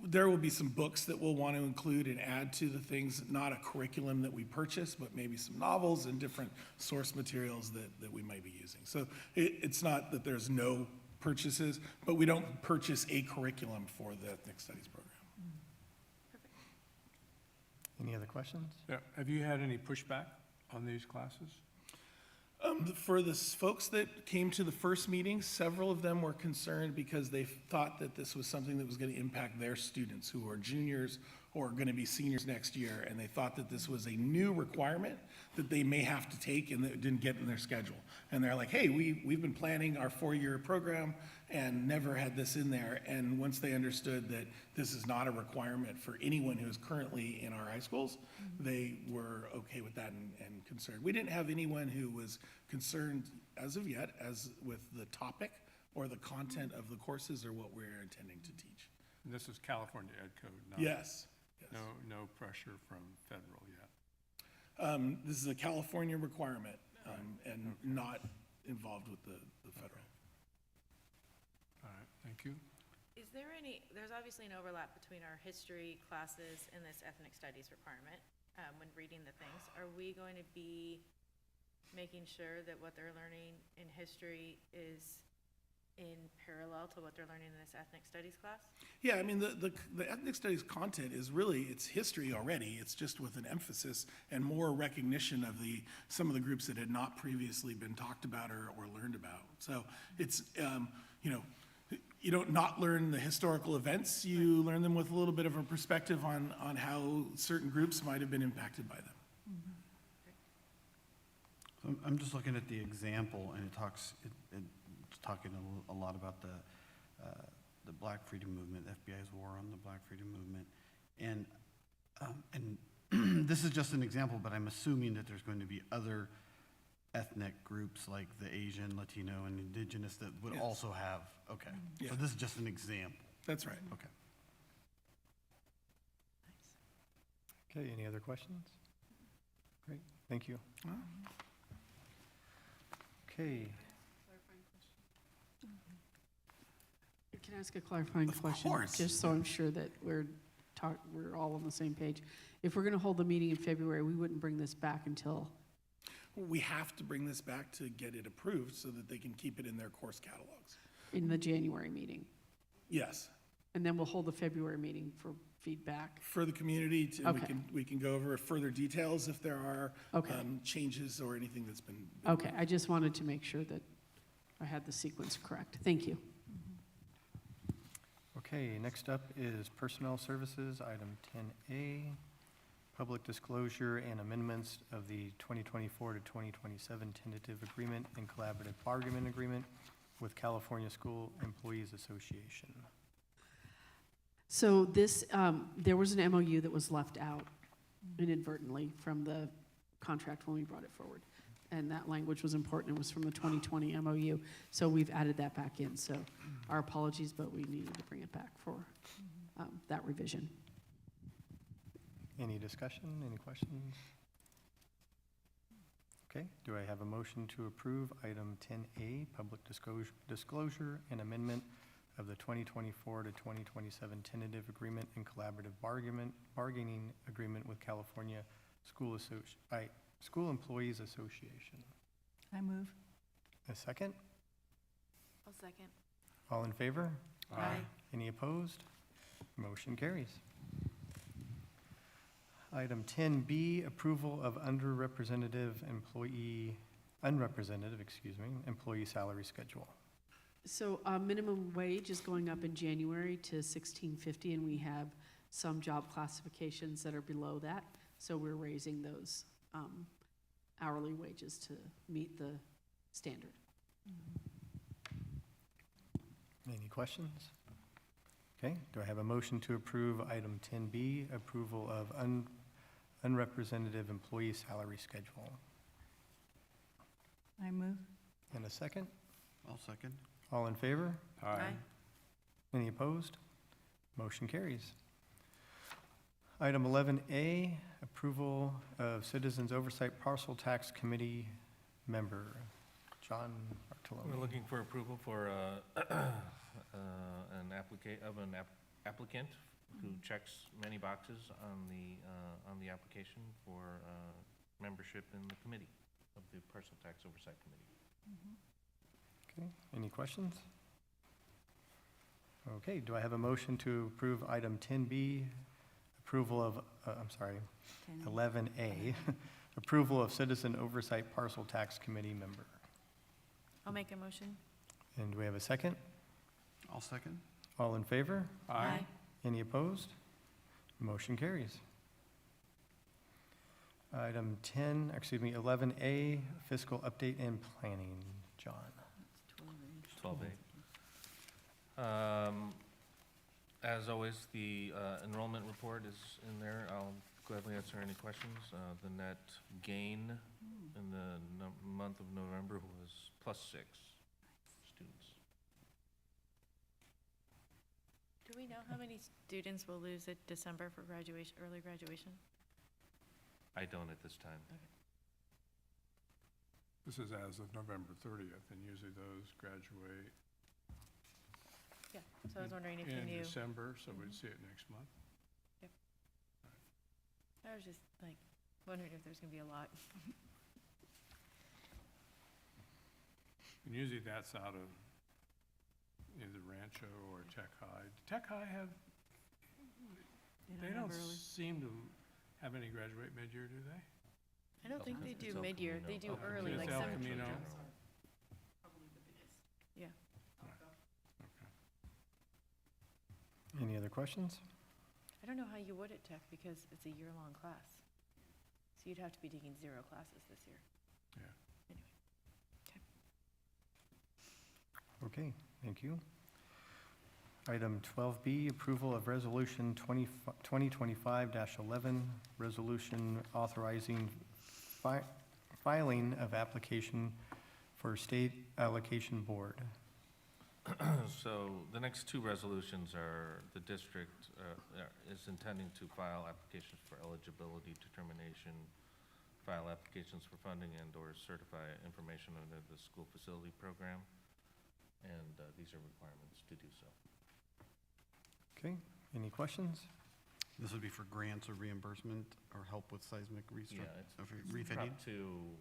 There will be some books that we'll want to include and add to the things, not a curriculum that we purchase, but maybe some novels and different source materials that we might be using. So it's not that there's no purchases, but we don't purchase a curriculum for the ethnic studies program. Any other questions? Yeah. Have you had any pushback on these classes? For the folks that came to the first meeting, several of them were concerned because they thought that this was something that was going to impact their students who are juniors or going to be seniors next year, and they thought that this was a new requirement that they may have to take and that didn't get in their schedule. And they're like, hey, we've been planning our 4-year program and never had this in there. And once they understood that this is not a requirement for anyone who is currently in our high schools, they were okay with that and concerned. We didn't have anyone who was concerned as of yet as with the topic or the content of the courses or what we're intending to teach. And this is California Ed Code, not? Yes. No pressure from federal yet? This is a California requirement and not involved with the federal. All right, thank you. Is there there's obviously an overlap between our history classes and this ethnic studies requirement when reading the things. Are we going to be making sure that what they're learning in history is in parallel to what they're learning in this ethnic studies class? Yeah, I mean, the ethnic studies content is really, it's history already. It's just with an emphasis and more recognition of some of the groups that had not previously been talked about or learned about. So it's, you don't not learn the historical events, you learn them with a little bit of a perspective on how certain groups might have been impacted by them. So I'm just looking at the example, and it's talking a lot about the Black Freedom Movement, FBI's war on the Black Freedom Movement, and this is just an example, but I'm assuming that there's going to be other ethnic groups like the Asian, Latino, and Indigenous that would also have. Okay, Yeah. so this is just an example. That's right. Okay. Okay, any other questions? Great, thank you. Okay, Can I ask a clarifying question? course. Just so I'm sure that we're all on the same page. If we're going to hold the meeting in February, we wouldn't bring this back until, We have to bring this back to get it approved so that they can keep it in their course catalogs. in the January meeting. Yes, And then we'll hold the February meeting for feedback. for the community, Okay. we can go over further details if there are Okay. changes or anything that's been. Okay, I just wanted to make sure that I had the sequence correct. Thank you. okay, next up is Personnel Services, item 10A, public disclosure and amendments of the 2024 to 2027 tentative agreement and collaborative bargaining agreement with California School Employees Association. So this, there was an MOU that was left out inadvertently from the contract when we brought it forward. And that language was important. It was from the 2020 MOU. So we've added that back in. So our apologies, but we needed to bring it back for that revision. Any discussion, any questions? Okay, do I have a motion to approve item 10A, public disclosure and amendment of the 2024 to 2027 tentative agreement and collaborative bargaining agreement with California School Employees Association? I move. A second? I'll second. All in favor? Aye. Any opposed? Motion carries. Item 10B, approval of unrepresented employee salary schedule. So minimum wage is going up in January to $16.50, and we have some job classifications that are below that. So we're raising those hourly wages to meet the standard. Any questions? Okay, do I have a motion to approve item 10B, approval of unrepresentative employee salary schedule? I move. And a second? I'll second. All in favor? Aye. Any opposed? Motion carries. Item 11A, approval of Citizens Oversight Parcel Tax Committee member, John Bartolome. We're looking for approval for an applicant who checks many boxes on the application for membership in the committee of the Parcel Tax Oversight Committee. Okay, any questions? Okay, do I have a motion to approve item 10B, approval of, 11A, approval of Citizen Oversight Parcel Tax Committee member? I'll make a motion. And do we have a second? I'll second. All in favor? Aye. Any opposed? Motion carries. Item 11A, fiscal update and planning, John. 12A. As always, the enrollment report is in there. I'll gladly answer any questions. The net gain in the month of November was +6 students. Do we know how many students will lose at December for graduation, early graduation? I don't at this time. This is as of November 30th, and usually those graduate Yeah, so I was wondering if you in knew. December, so we'd see it next month. I was just like wondering if there's gonna be a lot. And usually that's out of either Rancho or Tech High. Tech High have, they don't seem to have any graduate mid-year, do they? I don't think they do It's El mid-year, Camino. they do El early, Camino. like It's El some. Camino. Yeah. Okay. Any other questions? I don't know how you would at Tech because it's a year-long class. So you'd have to be taking 0 classes this year. Yeah. Anyway, Okay, thank you. Item 12B, approval of resolution 2025-11, resolution authorizing filing of application for state allocation board. So the next two resolutions are, the district is intending to file applications for eligibility determination, file applications for funding and/or certify information under the school facility program, and these are requirements to do so. Okay, any questions? This would be for grants or reimbursement or help with seismic Yeah, of it's refitting? Prop 2,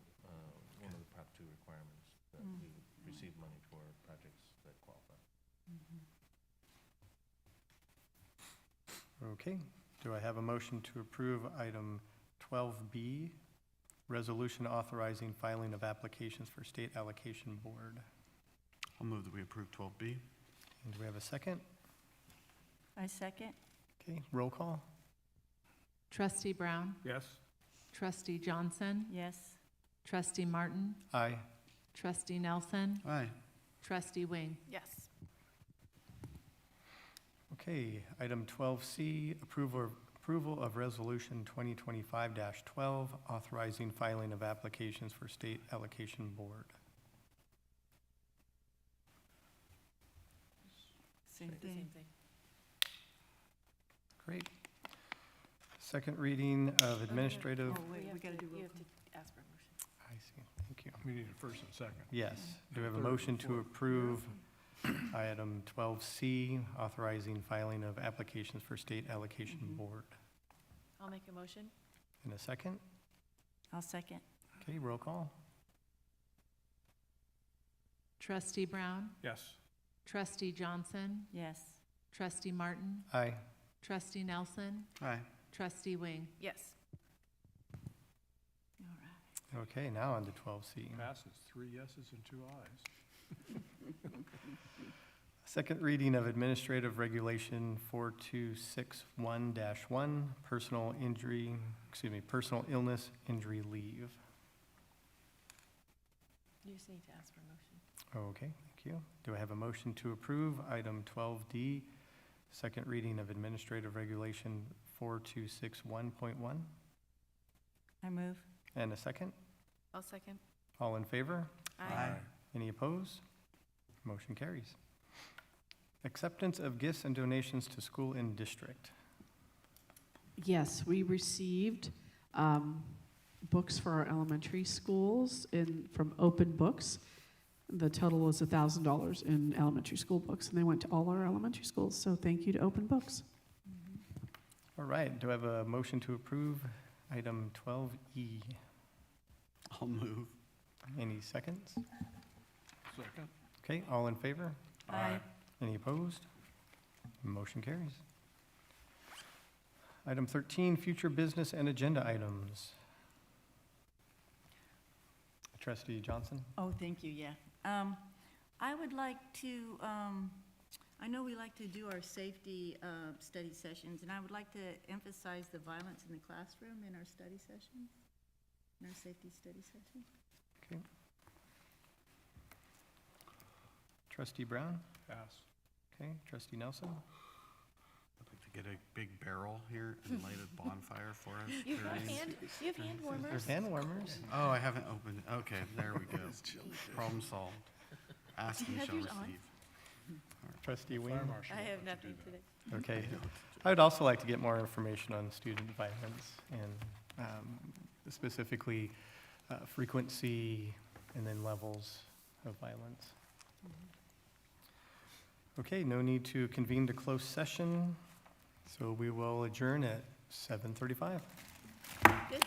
one of the Prop 2 requirements that we receive money for projects that qualify. Okay, do I have a motion to approve item 12B, resolution authorizing filing of applications for state allocation board? I'll move that we approve 12B. And do we have a second? I second. Okay, roll call? Trustee Brown, Yes? Trustee Johnson, Yes. Trustee Martin, Aye. Trustee Nelson, Aye. Trustee Wing. yes. Okay, item 12C, approval of resolution 2025-12, authorizing filing of applications for state allocation board. Same The same thing. thing. Great. Second reading of administrative, Oh, wait, we gotta do roll You have call. to ask for a motion. I see, thank you. We need a first and second. Yes, do we have a Third and motion to fourth. approve item 12C, authorizing filing of applications for state allocation board? I'll make a motion. In a second? I'll second. Okay, roll call? Trustee Brown, Yes? Trustee Johnson, Yes. Trustee Martin, Aye. Trustee Nelson, Aye. Trustee Wing. Yes. All right. Okay, now on to 12C. Passes, 3 yeses and 2 ayes. Second reading of Administrative Regulation 4261-1, personal illness injury leave. You just need to ask for a motion. Okay, thank you. Do I have a motion to approve item 12D, second reading of Administrative Regulation 4261.1? I move. And a second? I'll second. All in favor? Aye. Any opposed? Motion carries. Acceptance of gifts and donations to school in district. Yes, we received books for our elementary schools from Open Books. The total was $1,000 in elementary school books, and they went to all our elementary schools. So thank you to Open Books. All right, do I have a motion to approve item 12E? I'll move. Any seconds? Second. Okay, all in favor? Aye. Any opposed? Motion carries. Item 13, future business and agenda items. Trustee Johnson? Oh, thank you, yeah. I would like to, I know we like to do our safety study sessions, and I would like to emphasize the violence in the classroom in our study sessions, in our safety study session. Okay. Trustee Brown? Pass. Okay, Trustee Nelson? I'd like to get a big barrel here and light a bonfire for us. You have during- hand warmers? There's hand warmers. Oh, I haven't opened, okay, there we go. Problem solved. Ask and have shall yours on? receive. Trustee Wing? I have nothing today. Okay. I would also like to get more information on student violence and specifically frequency and then levels of violence. Okay, no need to convene to close session, so we will adjourn at 7:35. Good